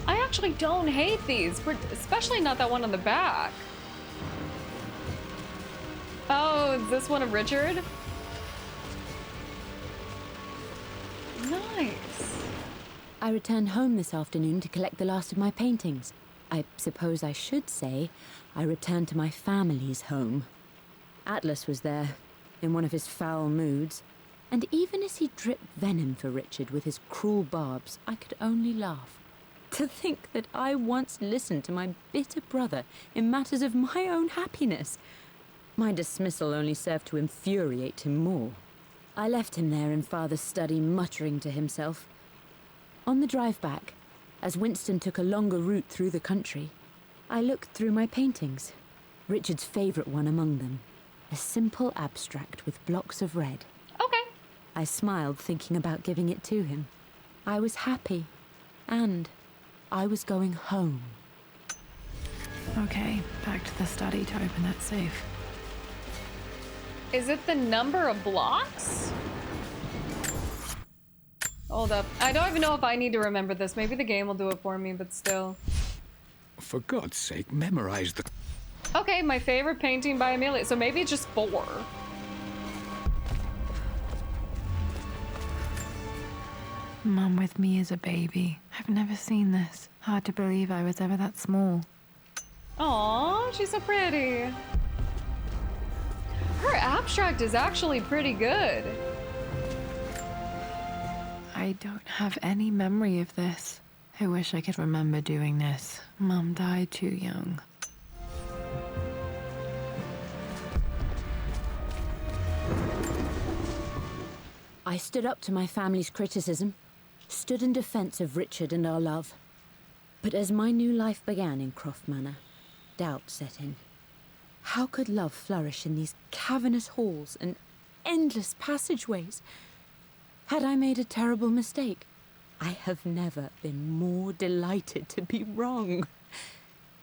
I actually don't hate these, especially not that one on the back. Oh, is this one of Richard? Nice.
I returned home this afternoon to collect the last of my paintings. I suppose I should say I returned to my family's home. Atlas was there, in one of his foul moods, and even as he dripped venom for Richard with his cruel barbs, I could only laugh. To think that I once listened to my bitter brother in matters of my own happiness. My dismissal only served to infuriate him more. I left him there in Father's study, muttering to himself. On the drive back, as Winston took a longer route through the country, I looked through my paintings. Richard's favorite one among them, a simple abstract with blocks of red.
Okay.
I smiled, thinking about giving it to him. I was happy, and I was going home.
Okay, back to the study to open that safe.
Is it the number of blocks? Hold up. I don't even know if I need to remember this. Maybe the game will do it for me, but still.
For God's sake, memorize the...
Okay, my favorite painting by Amelia. So maybe it's just 4.
Mum with me as a baby. I've never seen this. Hard to believe I was ever that small.
Aw, she's so pretty. Her abstract is actually pretty good.
I don't have any memory of this. I wish I could remember doing this. Mum died too young.
I stood up to my family's criticism, stood in defense of Richard and our love. But as my new life began in Croft Manor, doubt set in. How could love flourish in these cavernous halls and endless passageways? Had I made a terrible mistake? I have never been more delighted to be wrong.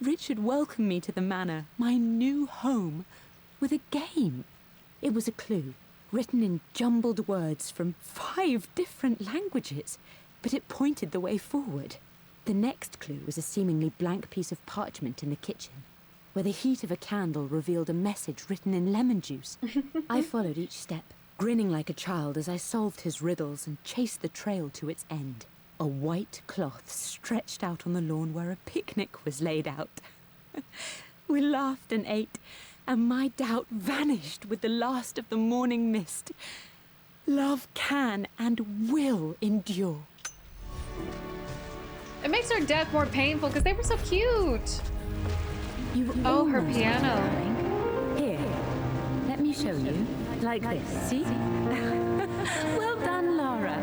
Richard welcomed me to the manor, my new home, with a game. It was a clue, written in jumbled words from 5 different languages, but it pointed the way forward. The next clue was a seemingly blank piece of parchment in the kitchen, where the heat of a candle revealed a message written in lemon juice. I followed each step, grinning like a child as I solved his riddles and chased the trail to its end. A white cloth stretched out on the lawn where a picnic was laid out. We laughed and ate, and my doubt vanished with the last of the morning mist. Love can and will endure.
It makes her death more painful because they were so cute.
Oh,
her piano.
Here, let me show you. Like this, see? Well done, Lara.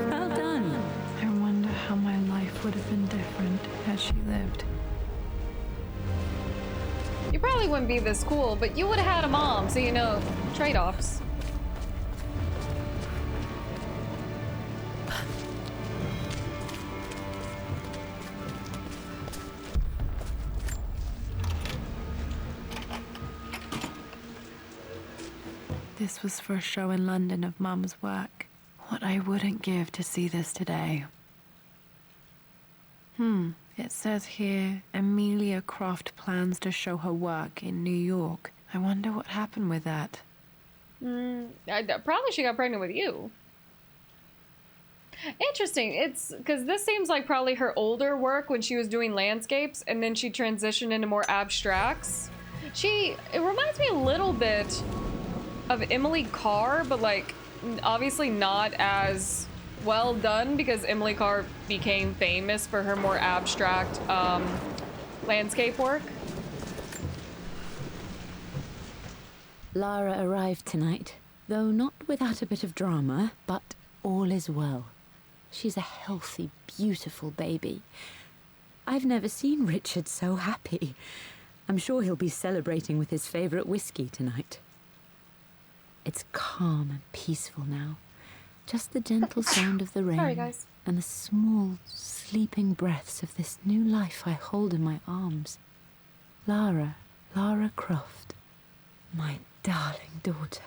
Well done.
I wonder how my life would have been different had she lived.
You probably wouldn't be this cool, but you would have had a mom, so you know, trade-offs.
This was for a show in London of Mum's work. What I wouldn't give to see this today. It says here, Amelia Croft plans to show her work in New York. I wonder what happened with that.
Probably she got pregnant with you. Interesting. It's because this seems like probably her older work when she was doing landscapes, and then she transitioned into more abstracts. It reminds me a little bit of Emily Carr, but like obviously not as well done because Emily Carr became famous for her more abstract landscape work.
Lara arrived tonight, though not without a bit of drama, but all is well. She's a healthy, beautiful baby. I've never seen Richard so happy. I'm sure he'll be celebrating with his favorite whiskey tonight. It's calm and peaceful now. Just the gentle sound of the rain.
Sorry, guys.
And the small, sleeping breaths of this new life I hold in my arms. Lara Croft, my darling daughter.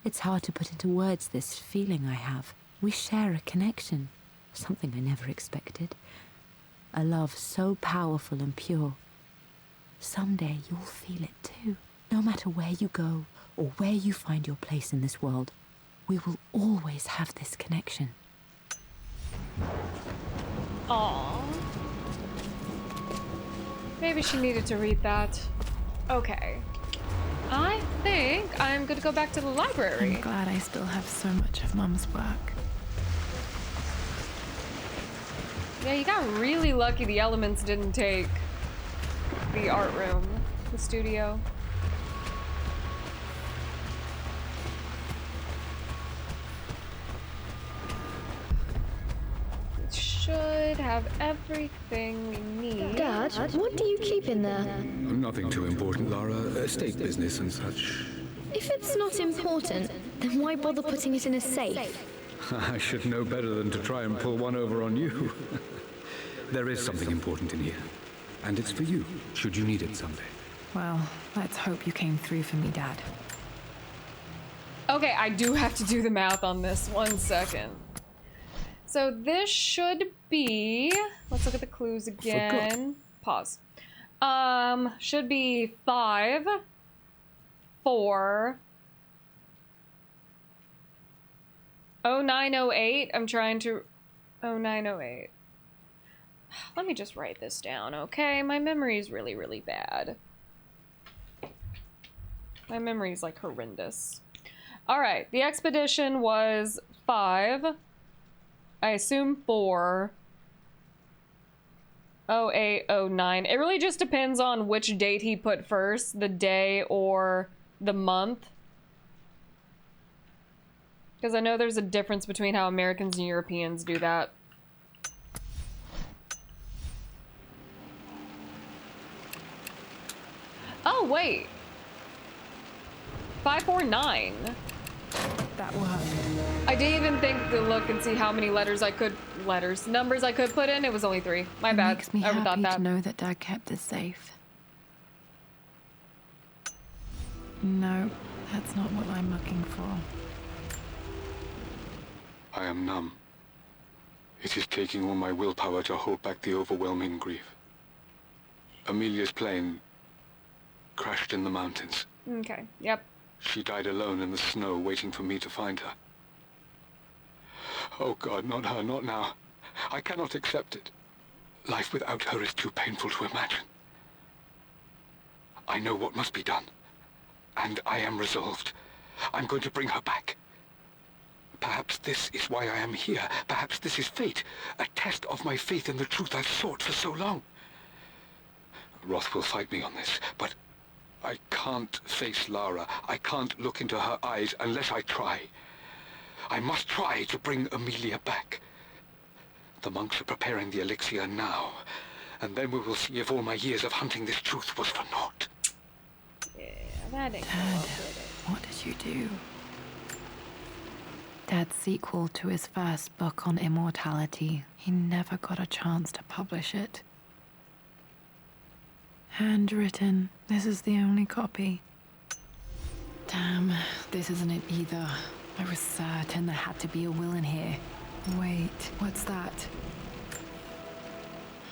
It's hard to put into words this feeling I have. We share a connection, something I never expected. A love so powerful and pure. Someday you'll feel it too. No matter where you go or where you find your place in this world, we will always have this connection.
Aww. Maybe she needed to read that. Okay. I think I'm gonna go back to the library.
I'm glad I still have so much of Mum's work.
Yeah, you got really lucky the elements didn't take the art room, the studio. should have everything we need.
Dad, what do you keep in there?
Nothing too important, Lara. Estate business and such.
If it's not important, then why bother putting it in a safe?
I should know better than to try and pull one over on you. There is something important in here. And it's for you, should you need it someday.
Well, let's hope you came through for me, Dad.
Okay, I do have to do the math on this. 1 second. So this should be... Let's look at the clues again. Pause. Should be 5, 4, 0908. I'm trying to... 0908. Let me just write this down, okay? My memory is really, really bad. My memory is, like, horrendous. Alright, the expedition was 5. I assume 4. 0809. It really just depends on which date he put first, the day or the month. Because I know there's a difference between how Americans and Europeans do that. Oh, wait. 549.
That worked.
I didn't even think to look and see how many numbers I could put in. It was only 3. My
It
bad.
makes me
I overthought
happy
that.
to know that Dad kept us safe. No, that's not what I'm looking for.
I am numb. It is taking all my willpower to hold back the overwhelming grief. Amelia's plane crashed in the mountains.
Okay, yep.
She died alone in the snow, waiting for me to find her. Oh God, not her, not now. I cannot accept it. Life without her is too painful to imagine. I know what must be done. And I am resolved. I'm going to bring her back. Perhaps this is why I am here. Perhaps this is fate. A test of my faith in the truth I've sought for so long. Roth will fight me on this, but I can't face Lara. I can't look into her eyes unless I try. I must try to bring Amelia back. The monks are preparing the elixir now, and then we will see if all my years of hunting this truth was for naught.
Yeah, that ain't
Dad, what did you do? Dad's sequel to his first book on immortality. He never got a chance to publish it. Handwritten. This is the only copy. Damn, this isn't it either. I was certain there had to be a will in here. Wait, what's that?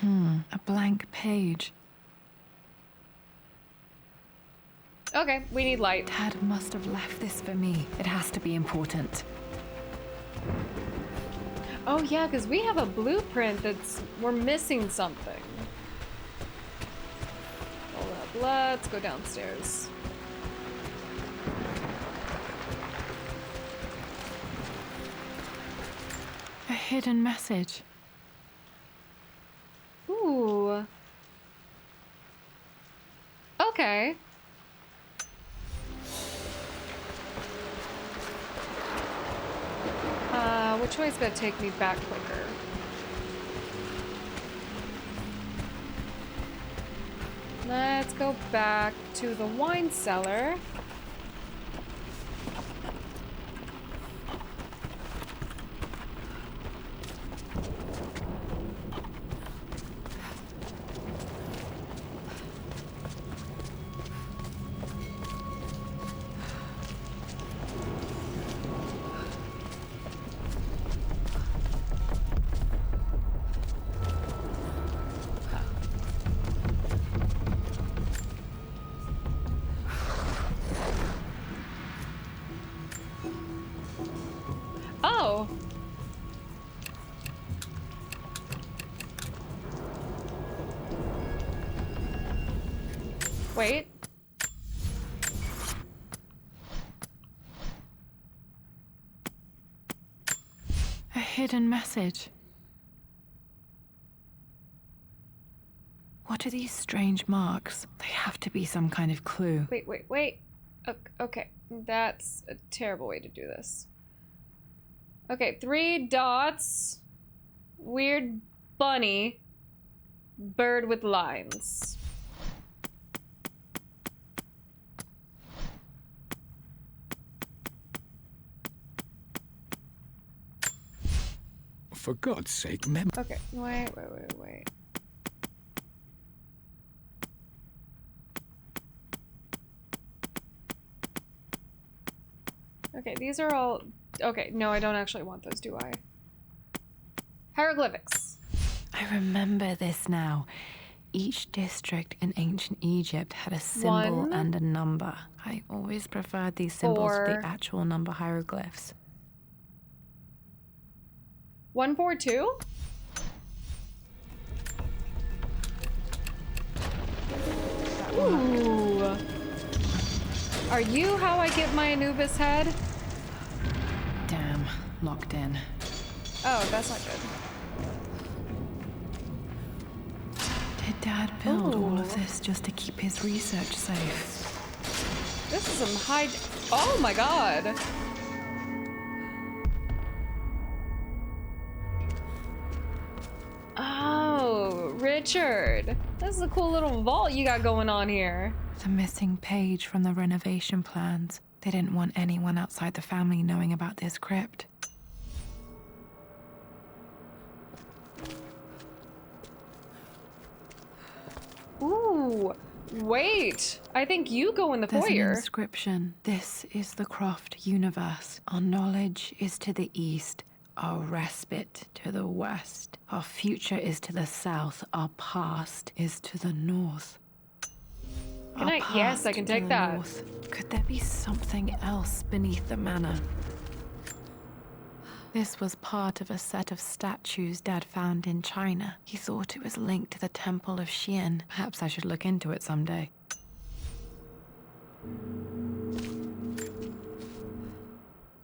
A blank page.
Okay, we need light.
Dad must have left this for me. It has to be important.
Oh yeah, because we have a blueprint we're missing something. Hold up, let's go downstairs.
A hidden message.
Ooh. Okay. Which way's gonna take me back quicker? Let's go back to the wine cellar. Oh. Wait.
A hidden message. What are these strange marks? They have to be some kind of clue.
Wait. Okay, that's a terrible way to do this. Okay, 3 dots. weird bunny, bird with lines.
For God's sake,
Okay, wait. Okay, these are all... Okay, no, I don't actually want those, do I? Hieroglyphics.
I remember this now. Each district in ancient Egypt had a symbol and a number. I always preferred these symbols to the actual number hieroglyphs.
142? Ooh. Are you how I get my Anubis head?
Damn, locked in.
Oh, that's not good.
Did Dad build all of this just to keep his research safe?
This is some high... Oh my god! Oh, Richard. This is a cool little vault you got going on here.
The missing page from the renovation plans. They didn't want anyone outside the family knowing about this crypt.
Ooh, wait. I think you go in the
There's
foyer.
an inscription. This is the Croft universe. Our knowledge is to the east. Our respite to the west. Our future is to the south. Our past is to the north.
Can I? Yes, I can take that.
North. Could there be something else beneath the manor? This was part of a set of statues Dad found in China. He thought it was linked to the Temple of Xian. Perhaps I should look into it someday.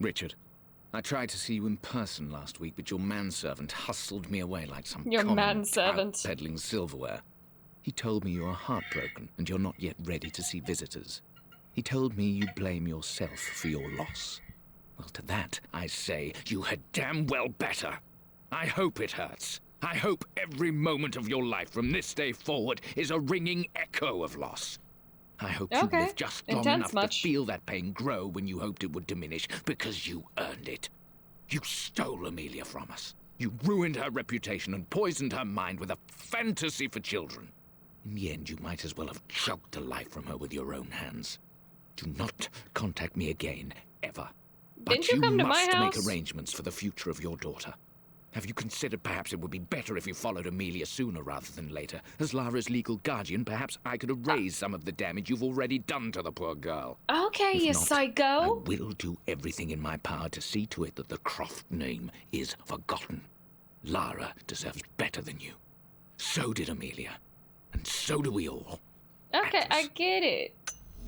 Richard, I tried to see you in person last week, but your manservant hustled me away like some
Your
common
manservant.
tout peddling silverware. He told me you are heartbroken and you're not yet ready to see visitors. He told me you blame yourself for your loss. Well, to that, I say you had damn well better. I hope it hurts. I hope every moment of your life from this day forward is a ringing echo of loss. I hope you live just long enough to feel that pain grow when you hoped it would diminish, because you earned it. You stole Amelia from us. You ruined her reputation and poisoned her mind with a fantasy for children. In the end, you might as well have choked the life from her with your own hands. Do not contact me again, ever.
Didn't you come to my house?
Make arrangements for the future of your daughter. Have you considered perhaps it would be better if you followed Amelia sooner rather than later? As Lara's legal guardian, perhaps I could erase some of the damage you've already done to the poor girl.
Okay,
If
you
not,
psycho.
I will do everything in my power to see to it that the Croft name is forgotten. Lara deserves better than you. So did Amelia. And so do we all.
Okay, I get it.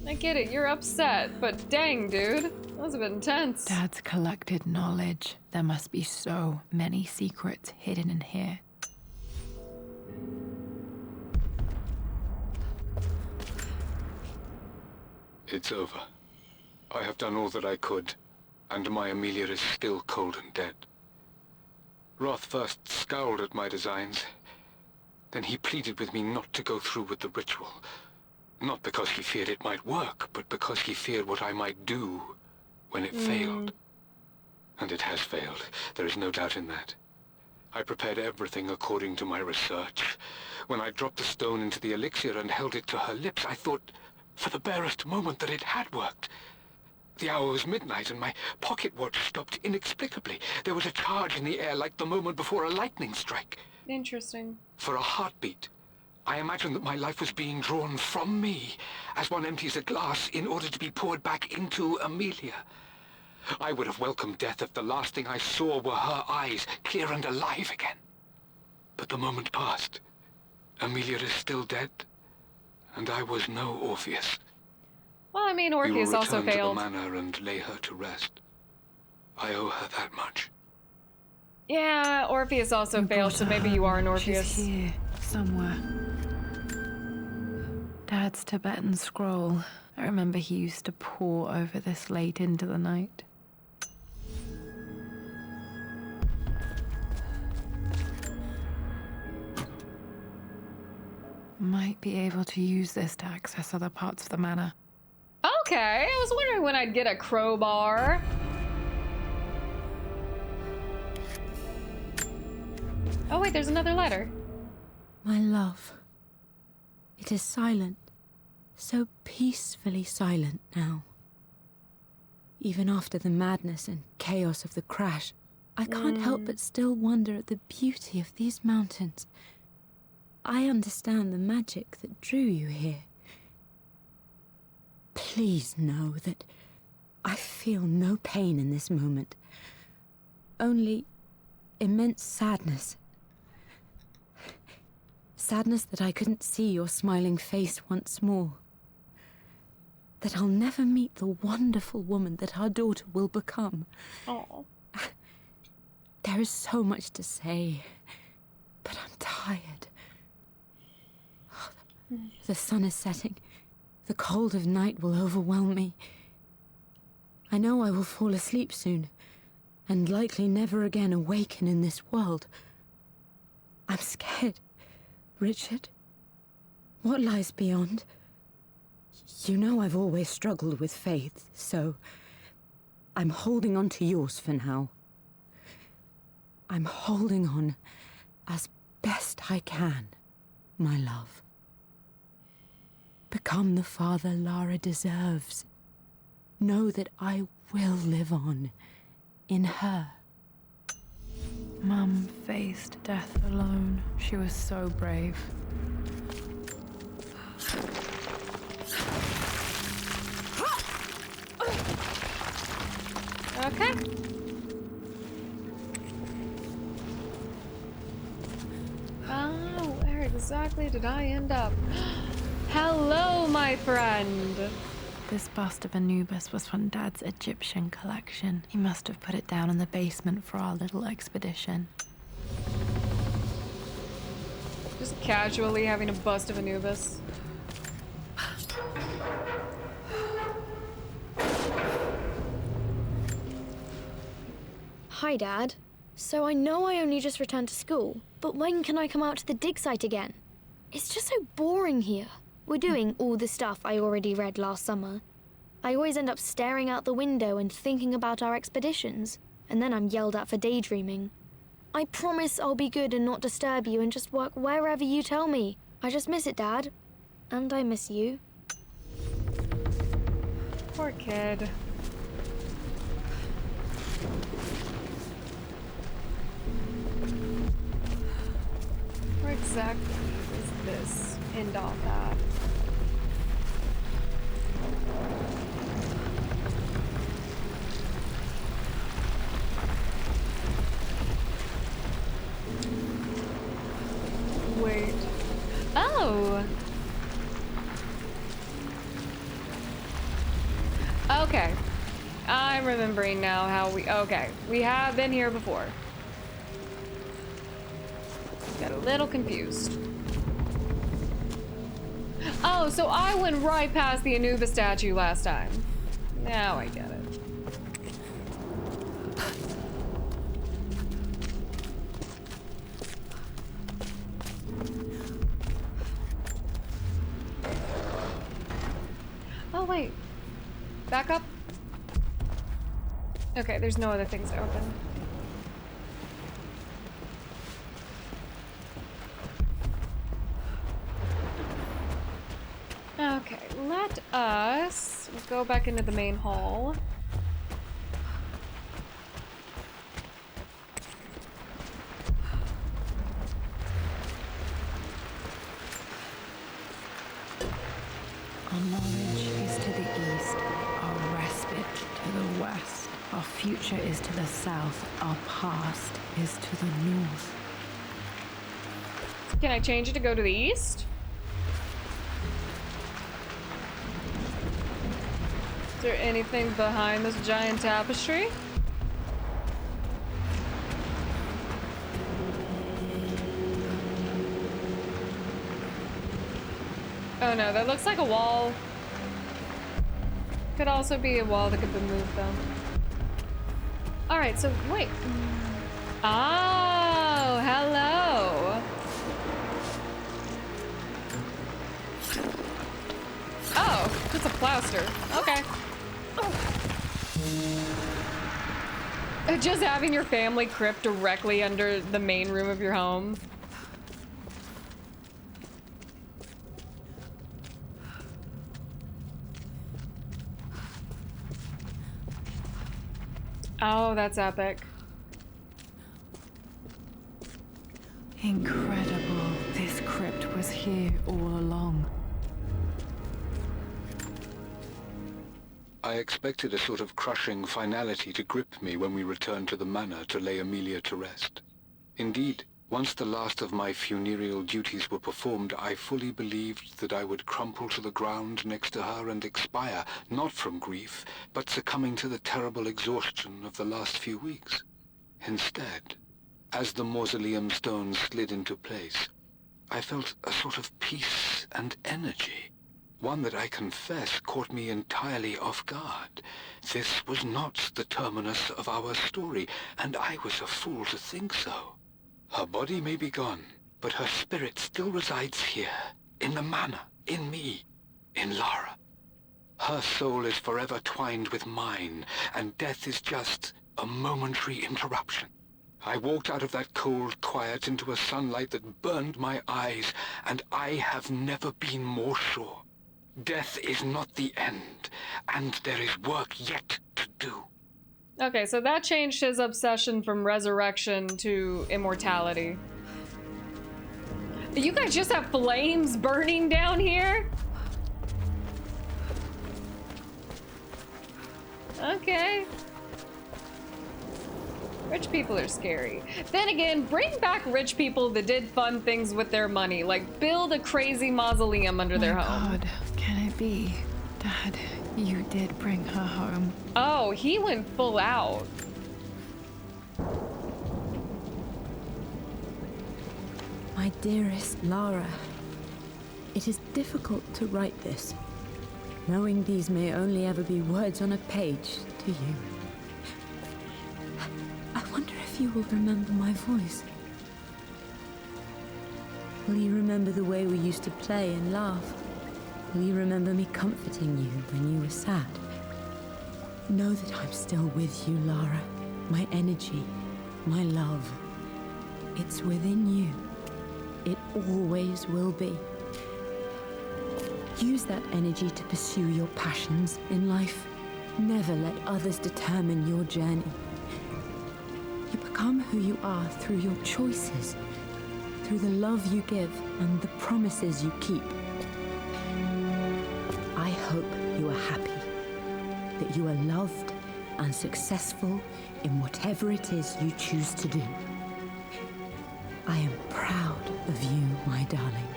I get it. You're upset, but dang, dude. That was a bit intense.
Dad's collected knowledge. There must be so many secrets hidden in here.
It's over. I have done all that I could, and my Amelia is still cold and dead. Roth first scowled at my designs. Then he pleaded with me not to go through with the ritual. Not because he feared it might work, but because he feared what I might do when it failed. And it has failed. There is no doubt in that. I prepared everything according to my research. When I dropped the stone into the elixir and held it to her lips, I thought for the barest moment that it had worked. The hour was midnight and my pocket watch stopped inexplicably. There was a charge in the air like the moment before a lightning strike.
Interesting.
For a heartbeat, I imagined that my life was being drawn from me, as one empties a glass in order to be poured back into Amelia. I would have welcomed death if the last thing I saw were her eyes, clear and alive again. But the moment passed. Amelia is still dead, and I was no Orpheus.
Well, I mean, Orpheus also
We will return
failed.
to the manor and lay her to rest. I owe her that much.
Yeah, Orpheus also failed, so maybe you are an Orpheus.
She's here, somewhere. Dad's Tibetan scroll. I remember he used to pore over this late into the night. Might be able to use this to access other parts of the manor.
Okay, I was wondering when I'd get a crowbar. Oh wait, there's another letter.
My love, it is silent, so peacefully silent now. Even after the madness and chaos of the crash, I can't help but still wonder at the beauty of these mountains. I understand the magic that drew you here. Please know that I feel no pain in this moment, only immense sadness. Sadness that I couldn't see your smiling face once more. That I'll never meet the wonderful woman that our daughter will become.
Oh.
There is so much to say, but I'm tired. The sun is setting. The cold of night will overwhelm me. I know I will fall asleep soon, and likely never again awaken in this world. I'm scared. Richard, what lies beyond? You know I've always struggled with faith, so I'm holding on to yours for now. I'm holding on as best I can, my love. Become the father Lara deserves. Know that I will live on in her.
Mum faced death alone. She was so brave.
Okay. Oh, where exactly did I end up? Hello, my friend.
This bust of Anubis was from Dad's Egyptian collection. He must have put it down in the basement for our little expedition.
Just casually having a bust of Anubis.
Hi, Dad. So I know I only just returned to school, but when can I come out to the dig site again? It's just so boring here. We're doing all the stuff I already read last summer. I always end up staring out the window and thinking about our expeditions, and then I'm yelled at for daydreaming. I promise I'll be good and not disturb you and just work wherever you tell me. I just miss it, Dad. And I miss you.
Poor kid. Where exactly is this end off at? Wait. Oh! Okay. I'm remembering now how we... Okay. We have been here before. Got a little confused. Oh, so I went right past the Anubis statue last time. Now I get it. Oh, wait. Back up. Okay, there's no other things open. Okay, let us go back into the main hall.
Our knowledge is to the east, our respite to the west. Our future is to the south, our past is to the north.
Can I change it to go to the east? Is there anything behind this giant tapestry? Oh no, that looks like a wall. Could also be a wall that could be moved though. Alright, so wait. Oh, hello. plaster. Okay. Just having your family crypt directly under the main room of your home. Oh, that's epic.
Incredible. This crypt was here all along.
I expected a sort of crushing finality to grip me when we returned to the manor to lay Amelia to rest. Indeed, once the last of my funereal duties were performed, I fully believed that I would crumple to the ground next to her and expire, not from grief, but succumbing to the terrible exhaustion of the last few weeks. Instead, as the mausoleum stones slid into place, I felt a sort of peace and energy. One that I confess caught me entirely off guard. This was not the terminus of our story, and I was a fool to think so. Her body may be gone, but her spirit still resides here, in the manor, in me, in Lara. Her soul is forever twined with mine, and death is just a momentary interruption. I walked out of that cold quiet into a sunlight that burned my eyes, and I have never been more sure. Death is not the end, and there is work yet to do.
Okay, so that changed his obsession from resurrection to immortality. You guys just have flames burning down here? Okay. Rich people are scary. Then again, bring back rich people that did fun things with their money, like build a crazy mausoleum under their home.
God, can it be? Dad, you did bring her home.
Oh, he went full out.
My dearest Lara, it is difficult to write this, knowing these may only ever be words on a page to you. I wonder if you will remember my voice. Will you remember the way we used to play and laugh? Will you remember me comforting you when you were sad? Know that I'm still with you, Lara. My energy, my love. It's within you. It always will be. Use that energy to pursue your passions in life. Never let others determine your journey. You become who you are through your choices, through the love you give and the promises you keep. I hope you are happy, that you are loved and successful in whatever it is you choose to do. I am proud of you, my darling.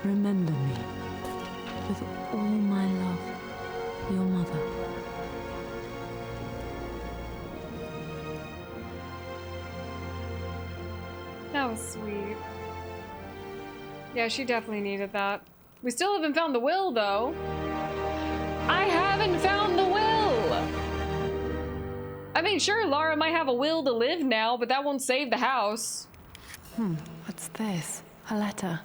Remember me with all my love, your mother.
That was sweet. Yeah, she definitely needed that. We still haven't found the will, though. I haven't found the will! I mean, sure, Lara might have a will to live now, but that won't save the house.
What's this? A letter.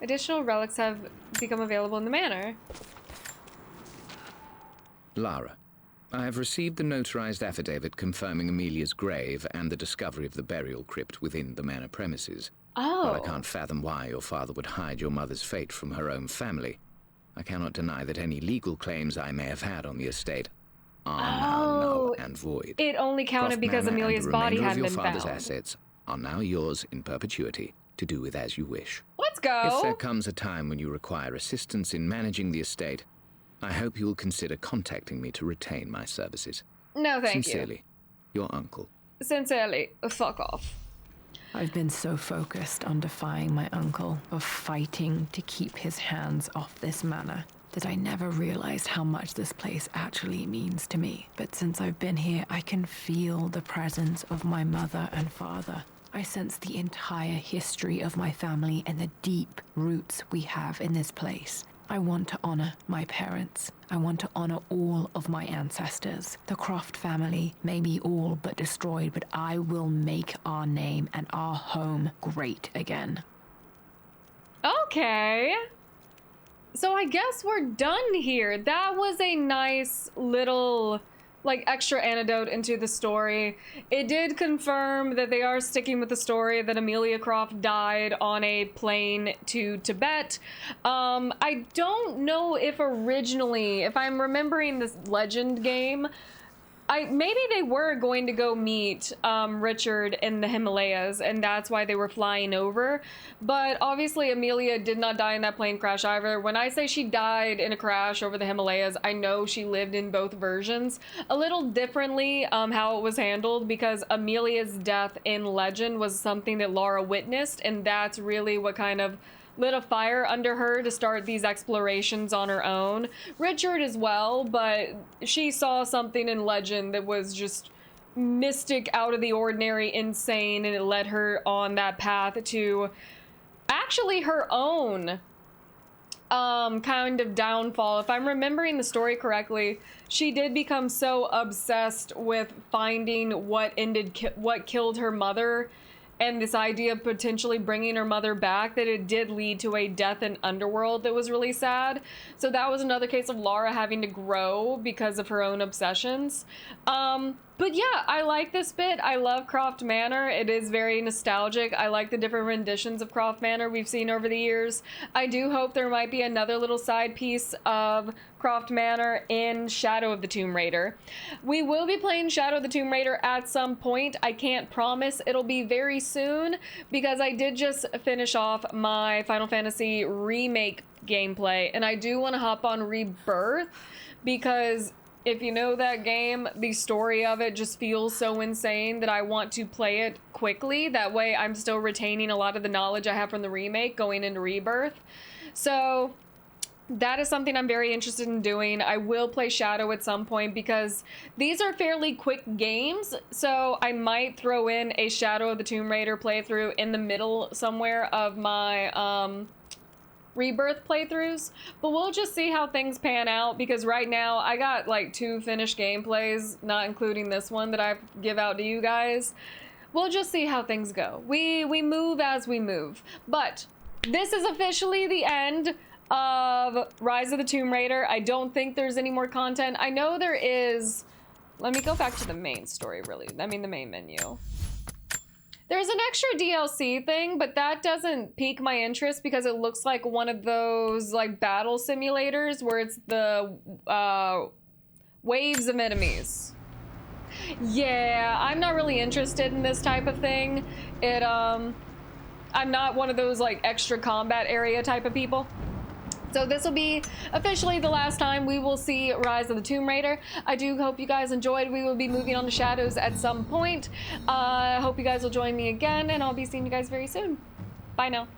Additional relics have become available in the manor.
Lara, I have received the notarized affidavit confirming Amelia's grave and the discovery of the burial crypt within the manor premises.
Oh.
While I can't fathom why your father would hide your mother's fate from her own family, I cannot deny that any legal claims I may have had on the estate are now null and void.
It only counted
Croft
because
Manor
Amelia's
and the
body
remainder
hadn't
of
been
your father's
found.
assets are now yours in perpetuity, to do with as you wish.
Let's go!
If there comes a time when you require assistance in managing the estate, I hope you will consider contacting me to retain my services.
No, thank
Sincerely, your uncle.
Sincerely, fuck off.
I've been so focused on defying my uncle, of fighting to keep his hands off this manor, that I never realized how much this place actually means to me. But since I've been here, I can feel the presence of my mother and father. I sense the entire history of my family and the deep roots we have in this place. I want to honor my parents. I want to honor all of my ancestors. The Croft family may be all but destroyed, but I will make our name and our home great again.
Okay. So I guess we're done here. That was a nice little, like, extra anecdote into the story. It did confirm that they are sticking with the story that Amelia Croft died on a plane to Tibet. I don't know if originally, if I'm remembering this Legend game, maybe they were going to go meet Richard in the Himalayas, and that's why they were flying over. But obviously Amelia did not die in that plane crash either. When I say she died in a crash over the Himalayas, I know she lived in both versions. A little differently how it was handled, because Amelia's death in Legend was something that Lara witnessed, and that's really what kind of lit a fire under her to start these explorations on her own. Richard as well, but she saw something in Legend that was just mystic, out of the ordinary, insane, and it led her on that path to actually her own kind of downfall. If I'm remembering the story correctly, she did become so obsessed with finding what killed her mother, and this idea of potentially bringing her mother back, that it did lead to a death in Underworld that was really sad. So that was another case of Lara having to grow because of her own obsessions. But yeah, I like this bit. I love Croft Manor. It is very nostalgic. I like the different renditions of Croft Manor we've seen over the years. I do hope there might be another little side piece of Croft Manor in Shadow of the Tomb Raider. We will be playing Shadow of the Tomb Raider at some point. I can't promise it'll be very soon, because I did just finish off my Final Fantasy Remake gameplay, and I do want to hop on Rebirth, because if you know that game, the story of it just feels so insane that I want to play it quickly. That way I'm still retaining a lot of the knowledge I have from the remake going into Rebirth. So that is something I'm very interested in doing. I will play Shadow at some point, because these are fairly quick games, so I might throw in a Shadow of the Tomb Raider playthrough in the middle somewhere of my Rebirth playthroughs, but we'll just see how things pan out, because right now I got like 2 finished gameplays, not including this one that I give out to you guys. We'll just see how things go. We move as we move. But this is officially the end of Rise of the Tomb Raider. I don't think there's any more content. I know there is. Let me go back to the main story, really. I mean, the main menu. There's an extra DLC thing, but that doesn't pique my interest, because it looks like one of those like battle simulators where it's the waves of enemies. Yeah, I'm not really interested in this type of thing. I'm not one of those like extra combat area type of people. So this will be officially the last time we will see Rise of the Tomb Raider. I do hope you guys enjoyed. We will be moving on to Shadows at some point. I hope you guys will join me again, and I'll be seeing you guys very soon. Bye now.